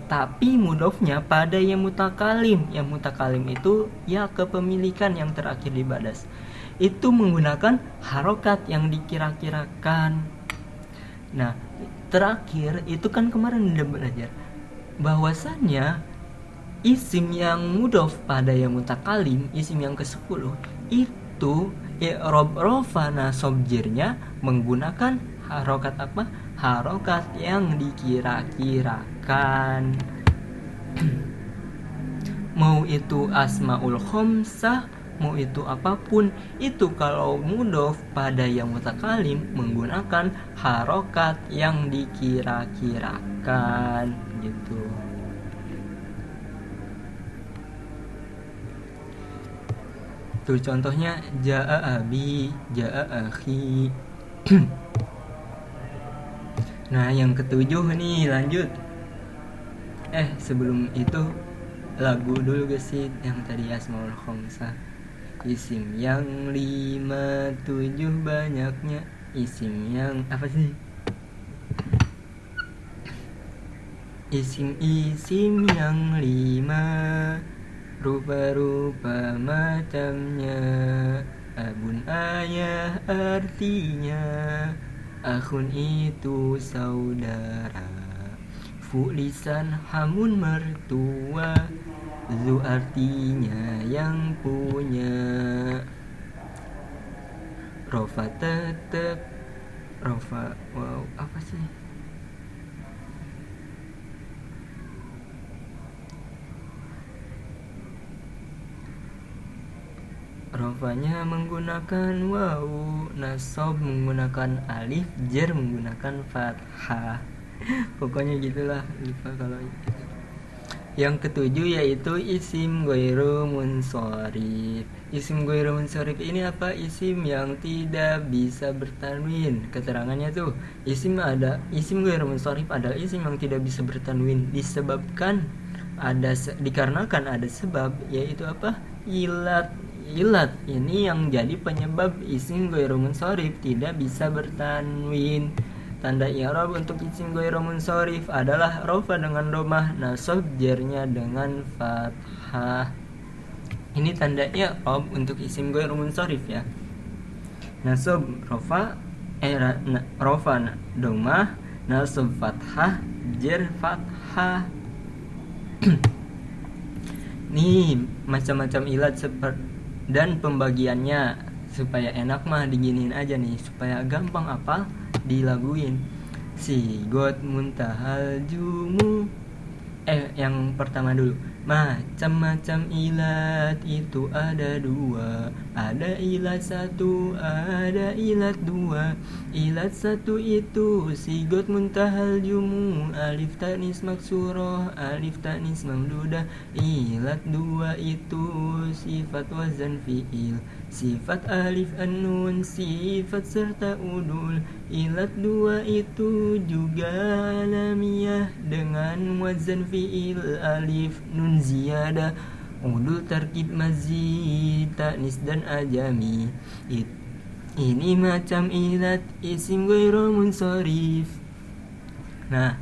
A: tapi mudhofnya pada yang mutakalim. Yang mutakalim itu ya kepemilikan yang terakhir di badas. Itu menggunakan harokat yang dikira-kirakan. Nah, terakhir itu kan kemarin udah belajar bahwasannya isim yang mudhof pada yang mutakalim, isim yang ke-10 itu i'rab rafa nasab jirnya menggunakan harokat apa? Harokat yang dikira-kirakan. Mau itu asmaul khamsah, mau itu apapun, itu kalau mudhof pada yang mutakalim menggunakan harokat yang dikira-kirakan gitu. Tuh contohnya ja'a abi, ja'a akhi. Nah, yang ketujuh nih, lanjut. Sebelum itu lagu dulu guys sih, yang tadi asmaul khamsah. Isim yang 5, 7 banyaknya. Isim yang apa sih? Isim-isim yang 5, rupa-rupa macamnya. Abun ayah artinya, akhun itu saudara, fulisan hamun mertua, zu artinya yang punya. Rofa tetep, rofa wow apa sih? Rofanya menggunakan waw, nasab menggunakan alif, jar menggunakan fathah. Pokoknya gitulah, lupa kalau itu. Yang ketujuh yaitu isim ghairu munsharif. Isim ghairu munsharif ini apa? Isim yang tidak bisa bertanwin. Keterangannya tuh, isim ghairu munsharif adalah isim yang tidak bisa bertanwin disebabkan dikarenakan ada sebab, yaitu apa? Ilat ini yang jadi penyebab isim ghairu munsharif tidak bisa bertanwin. Tanda i'rab untuk isim ghairu munsharif adalah rafa dengan dhammah, nasab jarnya dengan fathah. Ini tanda i'rab untuk isim ghairu munsharif ya. Nasab rafa dhammah, nasab fathah, jar fathah. Nih macam-macam ilat dan pembagiannya supaya enak mah diginiin aja nih, supaya gampang apa dilaguin. Sigot muntahal jumu. Yang pertama dulu, macam-macam ilat itu ada 2. Ada ilat 1, ada ilat 2. Ilat 1 itu sigot muntahal jumu, alif tanis maksurah, alif tanis mamdudah. Ilat 2 itu sifat wazan fi'il, sifat alif an-nun, sifat serta udul. Ilat 2 itu juga alamiah dengan wazan fi'il, alif nun ziyadah, udul tarkib mazid, tanis dan ajami. Ini macam ilat isim ghairu munsharif. Nah,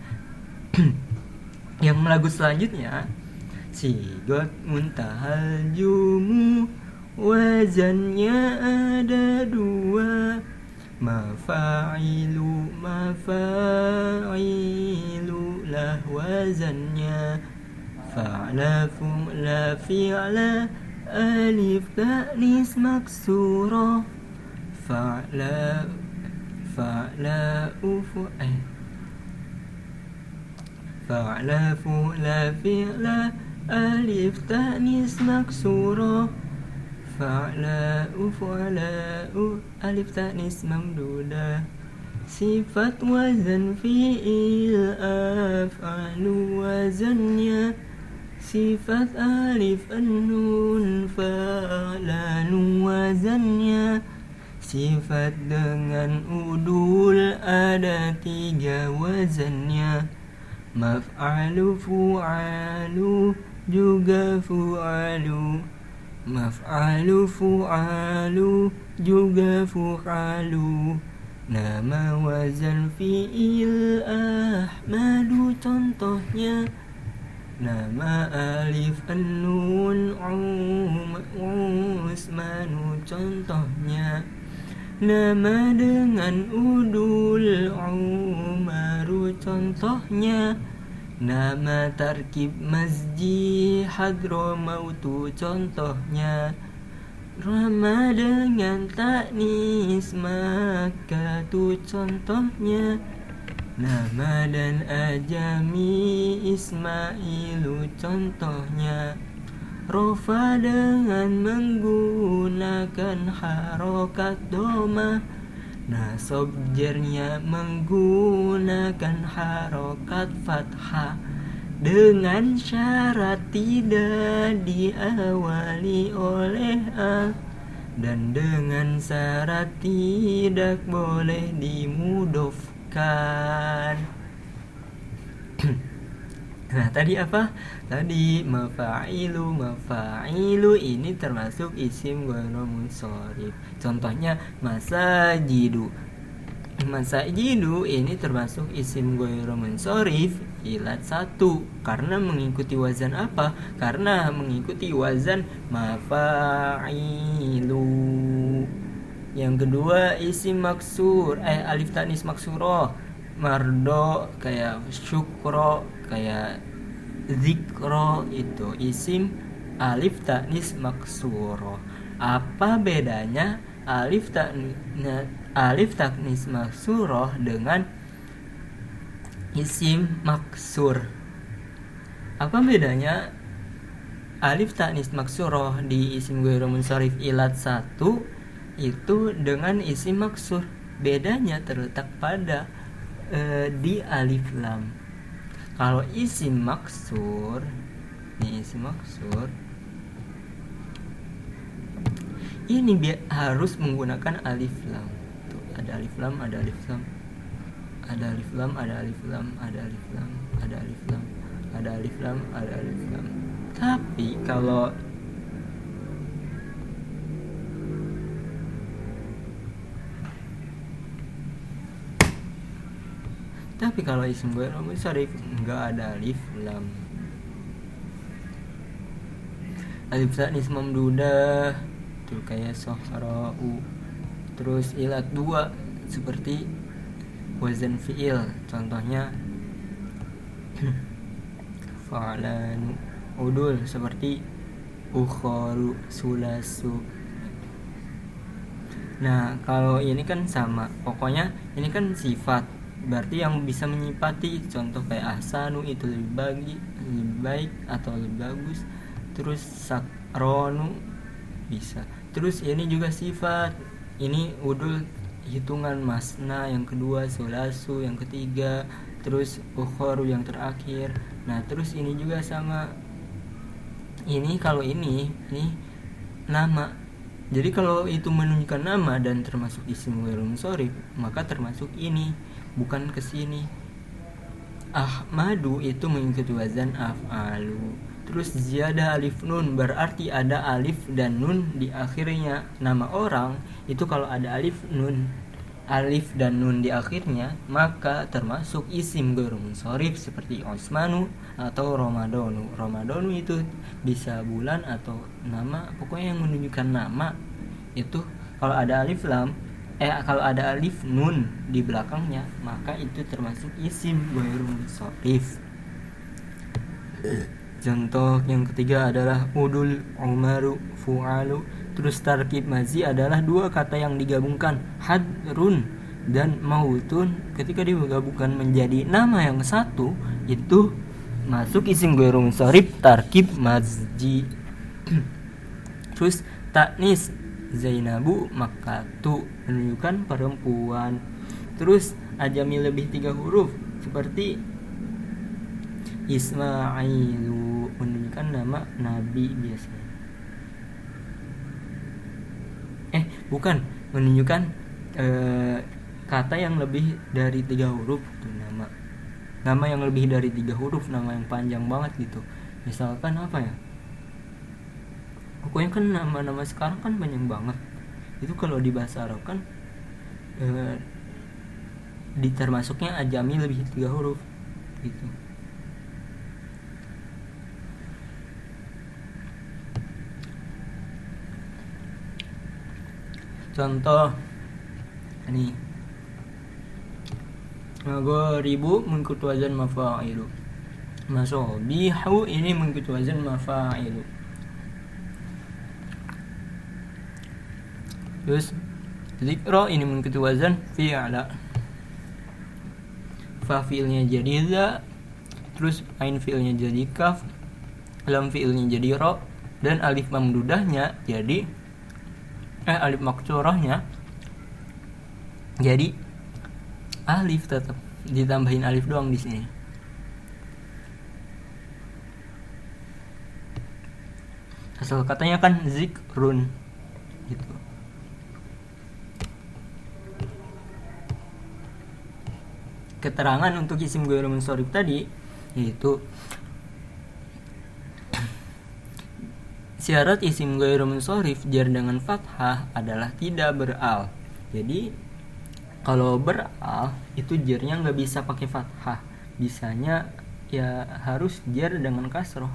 A: yang lagu selanjutnya, sigot muntahal jumu wazannya ada dua. Mafa'ilu, mafa'ilu lah wazannya. Fa'la, fu'la, fi'la, alif ta'nis maksuro. Fa'la, fa'la, fa'la, fu'la, fi'la, alif ta'nis maksuro. Fa'la, fu'la, alif ta'nis mamdudah. Sifat wazan fi'il af'alu wazannya. Sifat alif an-nun fa'lanu wazannya. Sifat dengan udul ada 3 wazannya. Maf'alu, fu'alu, juga fu'alu. Maf'alu, fu'alu, juga fu'alu. Nama wazan fi'il ahmadu contohnya. Nama alif an-nun usmanu contohnya. Nama dengan udul umaru contohnya. Nama tarkib masjid hadramautu contohnya. Nama dengan taknis makkatu contohnya. Nama dan ajami Ismailu contohnya. Rofa dengan menggunakan harokat doma. Nasab jernya menggunakan harokat fathah. Dengan syarat tidak diawali oleh a. Dan dengan syarat tidak boleh dimudofkan. Nah tadi apa? Tadi mafa'ilu. Mafa'ilu ini termasuk isim ghairu munsharif. Contohnya masajidu. Masajidu ini termasuk isim ghairu munsharif ilat 1. Karena mengikuti wazan apa? Karena mengikuti wazan mafa'ilu. Yang kedua isim maksur, alif tanis maksuroh. Mardo kayak syukro, kayak zikro, itu isim alif tanis maksuro. Apa bedanya alif tanis maksuroh dengan isim maksur? Apa bedanya alif tanis maksuroh di isim ghairu munsharif ilat 1 itu dengan isim maksur? Bedanya terletak pada di alif lam. Kalau isim maksur, nih isim maksur ini harus menggunakan alif lam. Tuh, ada alif lam, ada alif lam, ada alif lam, ada alif lam, ada alif lam, ada alif lam, ada alif lam, ada alif lam. Tapi kalau isim ghairu munsharif enggak ada alif lam. Alif tanis mamdudah tuh kayak sohra'u. Terus ilat 2 seperti wazan fi'il, contohnya fa'lanu. Udul seperti ukharu, sulasu. Nah kalau ini kan sama, pokoknya ini kan sifat, berarti yang bisa menyifati, contoh kayak ahsanu itu lebih baik atau lebih bagus. Terus sakronu bisa. Terus ini juga sifat, ini udul hitungan masna yang kedua, sulasu yang ketiga, terus ukhoru yang terakhir. Nah terus ini juga sama. Ini kalau ini nama. Jadi kalau itu menunjukkan nama dan termasuk isim ghairu munsharif, maka termasuk ini, bukan ke sini. Ahmadu itu mengikuti wazan af'alu. Terus ziyadah alif nun, berarti ada alif dan nun di akhirnya. Nama orang itu kalau ada alif nun alif dan nun di akhirnya, maka termasuk isim ghairu munsharif seperti Osmanu atau Ramadanu. Ramadanu itu bisa bulan atau nama, pokoknya yang menunjukkan nama itu kalau ada alif nun di belakangnya, maka itu termasuk isim ghairu munsharif. Contoh yang ketiga adalah udul, umaru, fu'alu. Terus tarkib mazi adalah dua kata yang digabungkan, hadrun dan mautun. Ketika digabungkan menjadi nama yang satu, itu masuk isim ghairu munsharif tarkib mazi. Terus taknis, Zainabu, Makatu, menunjukkan perempuan. Terus ajami lebih 3 huruf seperti Ismailu, menunjukkan nama nabi biasanya. Bukan, menunjukkan kata yang lebih dari 3 huruf itu nama yang lebih dari 3 huruf, nama yang panjang banget gitu. Misalkan apa ya, pokoknya kan nama-nama sekarang kan banyak banget. Itu kalau di bahasa Arab kan termasuknya ajami lebih 3 huruf gitu. Contoh ini, maghribu mengikut wazan mafa'ilu, masabihu ini mengikut wazan mafa'ilu. Terus zikra ini mengikut wazan fi'ala, fa fi'ilnya jadi za, terus ain fi'ilnya jadi kaf, lam fi'ilnya jadi ro, dan alif mamdudahnya jadi alif maksurahnya jadi alif, tetap ditambahin alif doang di sini. Asal katanya kan zikrun gitu. Keterangan untuk isim ghairu munsharif tadi yaitu syarat isim ghairu munsharif jar dengan fathah adalah tidak beral. Jadi kalau beral itu jarnya nggak bisa pakai fathah, bisanya ya harus jar dengan kasroh.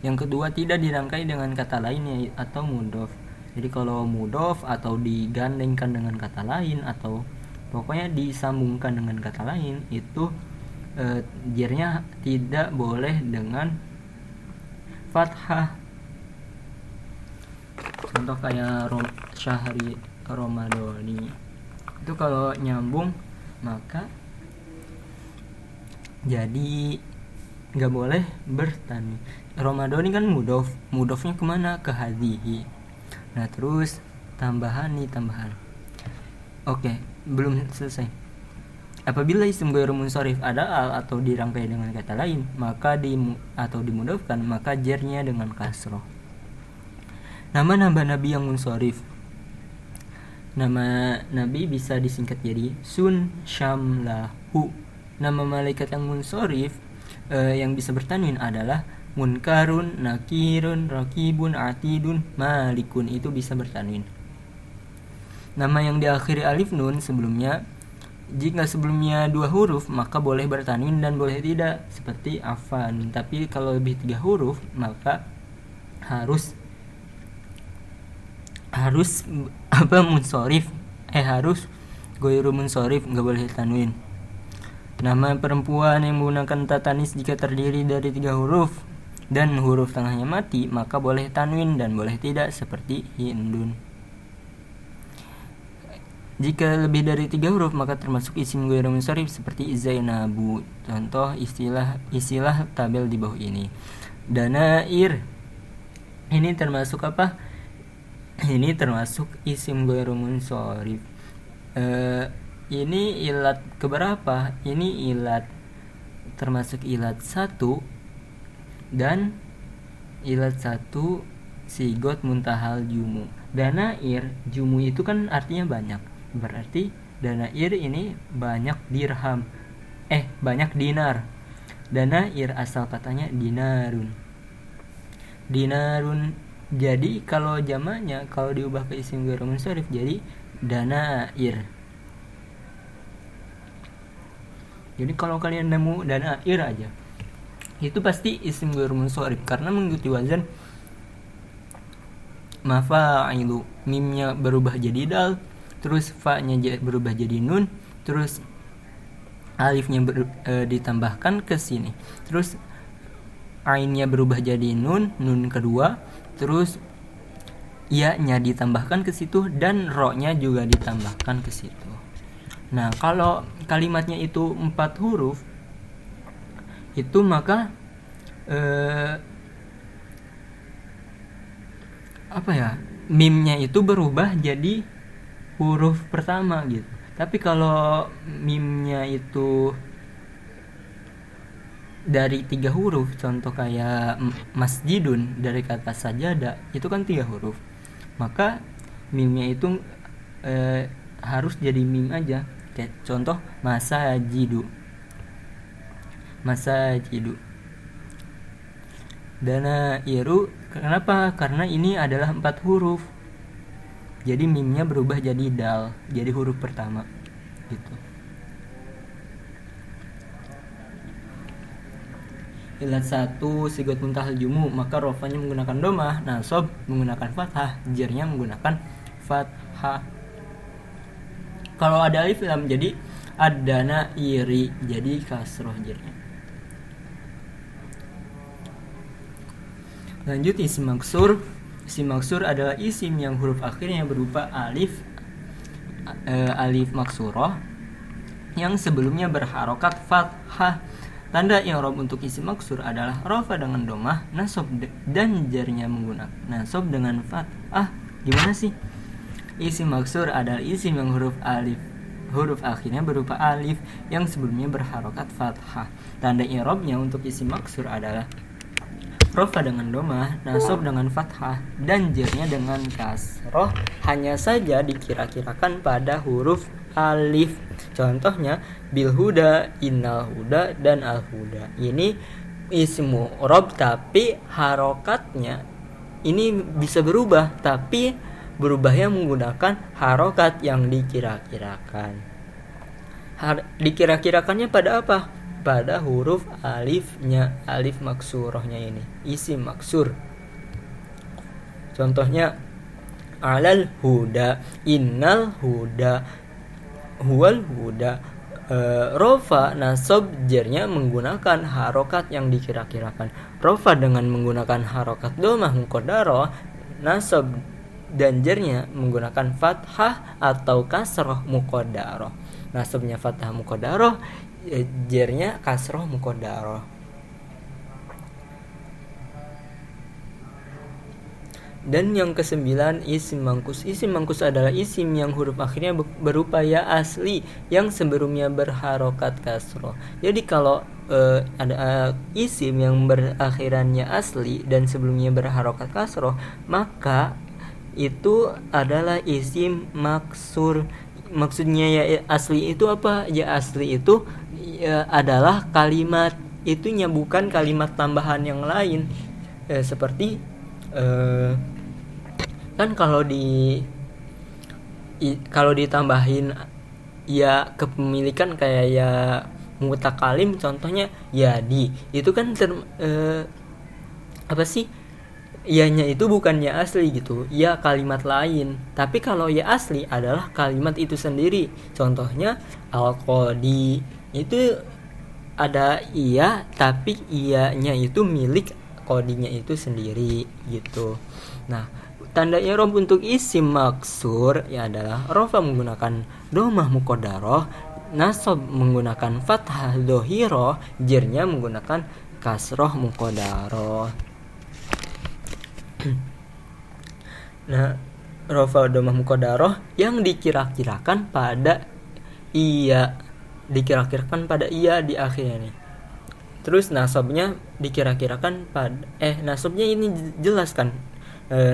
A: Yang kedua, tidak dirangkai dengan kata lain atau mudhof. Jadi kalau mudhof atau digandengkan dengan kata lain atau pokoknya disambungkan dengan kata lain, itu jarnya tidak boleh dengan fathah. Contoh kayak syahri Ramadhani, itu kalau nyambung maka jadi nggak boleh bertanwin. Ramadhani kan mudhofnya kemana? Ke hadhihi. Nah terus tambahan. Oke, belum selesai. Apabila isim ghairu munsharif ada al atau dirangkai dengan kata lain, maka atau dimudhofkan, maka jarnya dengan kasroh. Nama nabi yang munsharif. Nama nabi bisa disingkat jadi sun, syam, lahu. Nama malaikat yang munsharif yang bisa bertanwin adalah munkarun, nakirun, rakibun, atidun, malikun. Itu bisa bertanwin. Nama yang diakhiri alif nun sebelumnya, jika sebelumnya 2 huruf maka boleh bertanwin dan boleh tidak, seperti afan. Tapi kalau lebih 3 huruf maka harus munsharif, harus ghairu munsharif, nggak boleh tanwin. Nama perempuan yang menggunakan tatanis jika terdiri dari 3 huruf dan huruf tengahnya mati, maka boleh tanwin dan boleh tidak, seperti hindun. Jika lebih dari 3 huruf maka termasuk isim ghairu munsharif seperti Zainabu. Contoh istilah tabel di bawah ini. Danair ini termasuk apa? Ini termasuk isim ghairu munsharif. Ini ilat keberapa? Ini ilat termasuk ilat 1 dan ilat 1 sigot muntahal jumu. Danair jumu itu kan artinya banyak. Berarti danair ini banyak dirham. Banyak dinar. Danair asal katanya dinarun. Jadi kalau jamaknya kalau diubah ke isim ghairu munsharif jadi danair. Jadi kalau kalian nemu danair aja, itu pasti isim ghairu munsharif karena mengikuti wazan mafailu. Mimnya berubah jadi dal, terus fa-nya berubah jadi nun, terus alifnya ditambahkan ke sini, terus ainnya berubah jadi nun kedua, terus ya-nya ditambahkan ke situ, dan ro-nya juga ditambahkan ke situ. Nah, kalau kalimatnya itu 4 huruf, itu maka mimnya itu berubah jadi huruf pertama gitu. Tapi kalau mimnya itu dari 3 huruf, contoh kayak masjidun dari kata sajada, itu kan 3 huruf, maka mimnya itu harus jadi mim aja. Kayak contoh masajidu. Danairu, kenapa? Karena ini adalah 4 huruf, jadi mimnya berubah jadi dal, jadi huruf pertama gitu. Ilat 1 sigot muntahal jumu, maka rofanya menggunakan domah, nasab menggunakan fathah, jernya menggunakan fathah. Kalau ada alif lam jadi adana iri, jadi kasroh jernya. Lanjut isim maksur. Isim maksur adalah isim yang huruf akhirnya berupa alif maksurah yang sebelumnya berharokat fathah. Tanda i'rab untuk isim maksur adalah rafa dengan domah, nasab dan jarnya menggunakan nasab dengan fathah. Gimana sih? Isim maksur adalah isim yang huruf akhirnya berupa alif yang sebelumnya berharokat fathah. Tanda i'rabnya untuk isim maksur adalah rafa dengan domah, nasab dengan fathah, dan jernya dengan kasroh. Hanya saja dikira-kirakan pada huruf alif. Contohnya bil huda, innal huda, dan al huda. Ini ismu rob, tapi harokatnya ini bisa berubah, tapi berubahnya menggunakan harokat yang dikira-kirakan. Dikira-kirakannya pada apa? Pada huruf alifnya, alif maksurahnya ini, isim maksur. Contohnya alal huda, innal huda, huwal huda. Rofa nasab jernya menggunakan harokat yang dikira-kirakan. Rofa dengan menggunakan harokat domah muqaddarah, nasab dan jernya menggunakan fathah atau kasroh muqaddarah. Nasabnya fathah muqaddarah, jernya kasroh muqaddarah. Dan yang ke-9 isim mangkus. Isim mangkus adalah isim yang huruf akhirnya berupa ya asli yang sebelumnya berharokat kasroh. Jadi kalau ada isim yang berakhirannya asli dan sebelumnya berharokat kasroh, maka itu adalah isim maksur. Maksudnya ya asli itu apa? Ya asli itu adalah kalimat itunya, bukan kalimat tambahan yang lain. Seperti kan kalau ditambahin ya kepemilikan kayak ya mutakalim, contohnya yadi, itu kan apa sih? Ianya itu bukannya asli gitu, ya kalimat lain. Tapi kalau ya asli adalah kalimat itu sendiri. Contohnya al-qadi, itu ada iya, tapi iyanya itu milik kodinya itu sendiri gitu. Nah, tanda i'rab untuk isim maksur ya adalah rafa menggunakan domah muqaddarah, nasab menggunakan fathah dhohirah, jernya menggunakan kasroh muqaddarah. Nah, rafa domah muqaddarah yang dikira-kirakan pada iya, di akhirnya nih. Terus nasabnya dikira-kirakan pada nasabnya ini jelaskan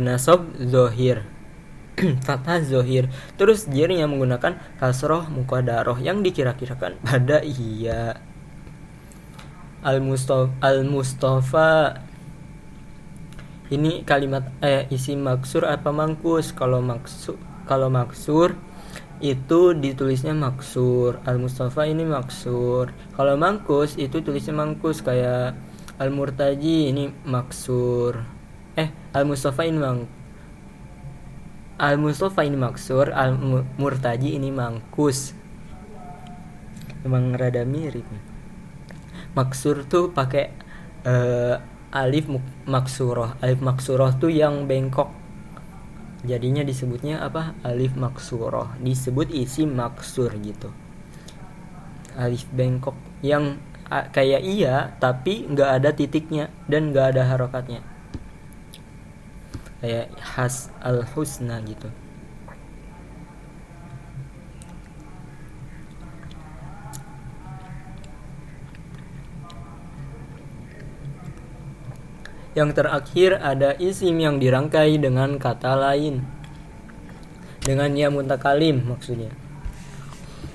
A: nasab zohir fathah zohir. Terus jernya menggunakan kasroh muqaddarah yang dikira-kirakan pada iya. Al-Mustafa ini kalimat isim maksur apa mangkus? Kalau maksur itu ditulisnya maksur. Al-Mustafa ini maksur. Kalau mangkus itu tulisnya mangkus, kayak Al-Murtaji ini maksur. Al-Mustafa ini Al-Mustafa ini maksur, Al-Murtaji ini mangkus. Memang rada mirip. Maksur tuh pakai alif maksuroh. Alif maksuroh tuh yang bengkok. Jadinya disebutnya apa? Alif maksuroh. Disebut isim maksur gitu. Alif bengkok yang kayak iya tapi nggak ada titiknya dan nggak ada harokatnya. Kayak has al-husna gitu. Yang terakhir ada isim yang dirangkai dengan kata lain, dengan ya mutakalim maksudnya.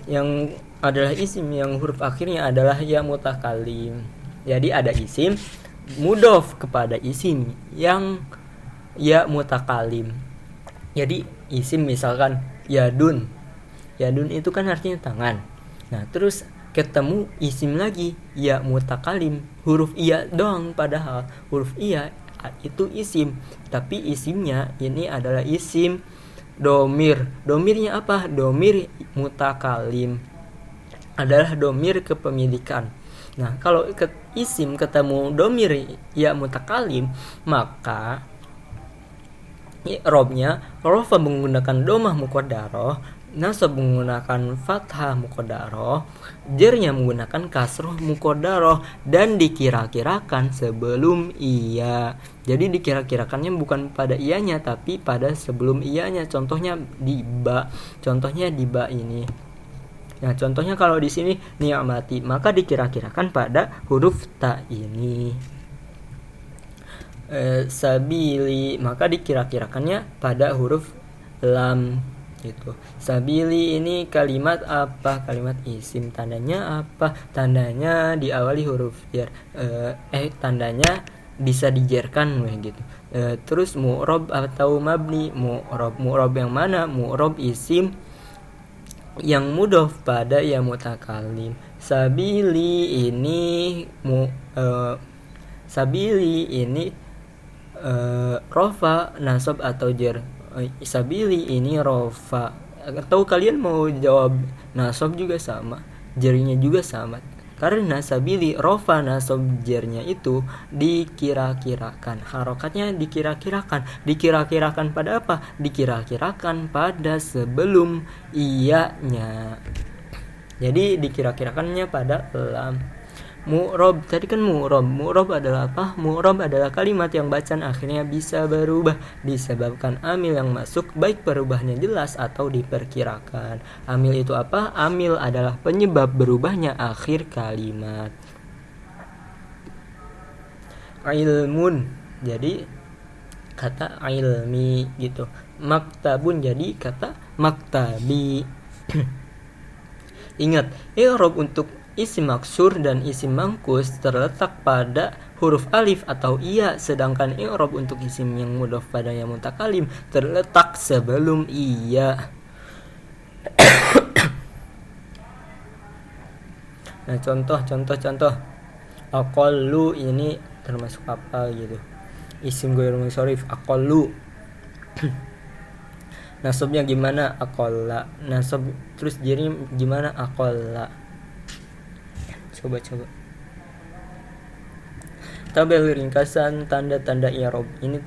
A: Yang adalah isim yang huruf akhirnya adalah ya mutakalim. Jadi ada isim mudhof kepada isim yang ya mutakalim. Jadi isim misalkan yadun. Yadun itu kan artinya tangan. Nah, terus ketemu isim lagi ya mutakalim, huruf iya doang, padahal huruf iya itu isim, tapi isimnya ini adalah isim domir. Domirnya apa? Domir mutakalim adalah domir kepemilikan. Nah, kalau isim ketemu domir ya mutakalim, maka i'rabnya rafa menggunakan domah muqaddarah, nasab menggunakan fathah muqaddarah, jernya menggunakan kasroh muqaddarah, dan dikira-kirakan sebelum iya. Jadi dikira-kirakannya bukan pada iyanya tapi pada sebelum iyanya. Contohnya di ba. Contohnya di ba ini. Nah, contohnya kalau di sini ni'mati, maka dikira-kirakan pada huruf ta ini. Sabili, maka dikira-kirakannya pada huruf lam gitu. Sabili ini kalimat apa? Kalimat isim. Tandanya apa? Tandanya diawali huruf jar. Tandanya bisa dijerkan gitu. Terus mu'rob atau mabni. Mu'rob yang mana? Mu'rob isim yang mudhof pada ya mutakalim. Sabili ini sabili ini rofa, nasab atau jar. Sabili ini rofa, atau kalian mau jawab nasab juga sama, jarnya juga sama, karena sabili rofa nasab jarnya itu dikira-kirakan, harokatnya dikira-kirakan pada apa? Dikira-kirakan pada sebelum iyanya. Jadi dikira-kirakannya pada lam. Mu'rob, tadi kan mu'rob adalah apa? Mu'rob adalah kalimat yang bacaan akhirnya bisa berubah disebabkan amil yang masuk, baik perubahannya jelas atau diperkirakan. Amil itu apa? Amil adalah penyebab berubahnya akhir kalimat. Ilmun, jadi kata ilmi gitu. Maktabun, jadi kata maktabi. Ingat, i'rab untuk isim maksur dan isim mangkus terletak pada huruf alif atau iya, sedangkan i'rab untuk isim yang mudhof pada ya mutakalim terletak sebelum iya. Nah, contoh. Aqallu ini termasuk apa gitu? Isim ghair munsharif aqallu. Nasabnya gimana? Aqalla. Nasab terus jadi gimana? Aqalla. Coba. Tabel ringkasan tanda-tanda i'rab. Ini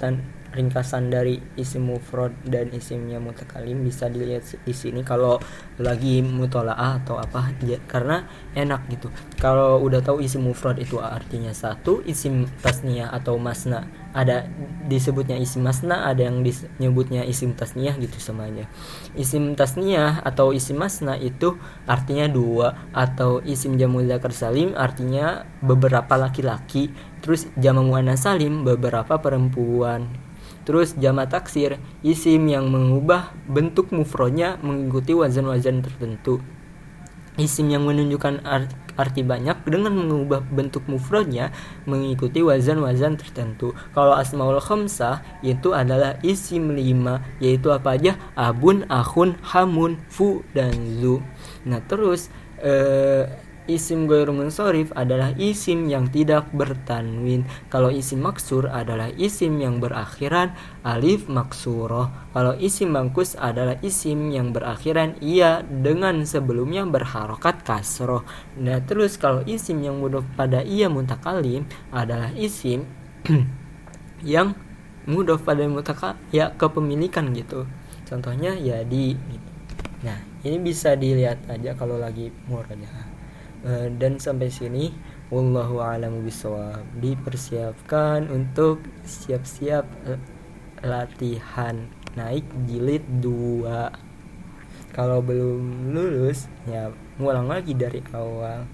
A: ringkasan dari isim mufrad dan isimnya mutakalim, bisa dilihat di sini kalau lagi mutolaah atau apa, karena enak gitu. Kalau udah tahu isim mufrad itu artinya satu, isim tasniyah atau masna ada disebutnya isim masna, ada yang disebutnya isim tasniyah gitu semuanya. Isim tasniyah atau isim masna itu artinya dua, atau isim jamu dzakar salim artinya beberapa laki-laki, terus jamak muannats salim beberapa perempuan. Terus jamak taksir, isim yang mengubah bentuk mufradnya mengikuti wazan-wazan tertentu. Isim yang menunjukkan arti banyak dengan mengubah bentuk mufradnya mengikuti wazan-wazan tertentu. Kalau asmaul khamsah itu adalah isim 5, yaitu apa aja? Abun, akhun, hamun, fu, dan zu. Nah terus isim ghairu munsharif adalah isim yang tidak bertanwin. Kalau isim maksur adalah isim yang berakhiran alif maksuroh. Kalau isim mangkus adalah isim yang berakhiran iya dengan sebelumnya berharokat kasroh. Nah terus kalau isim yang mudhof pada iya mutakalim adalah isim yang mudhof pada ya kepemilikan gitu. Contohnya ya di gitu. Nah ini bisa dilihat aja kalau lagi murajaah. Dan sampai sini wallahu a'lamu bishawab. Dipersiapkan untuk siap-siap latihan naik jilid 2. Kalau belum lulus ya ngulang lagi dari awal.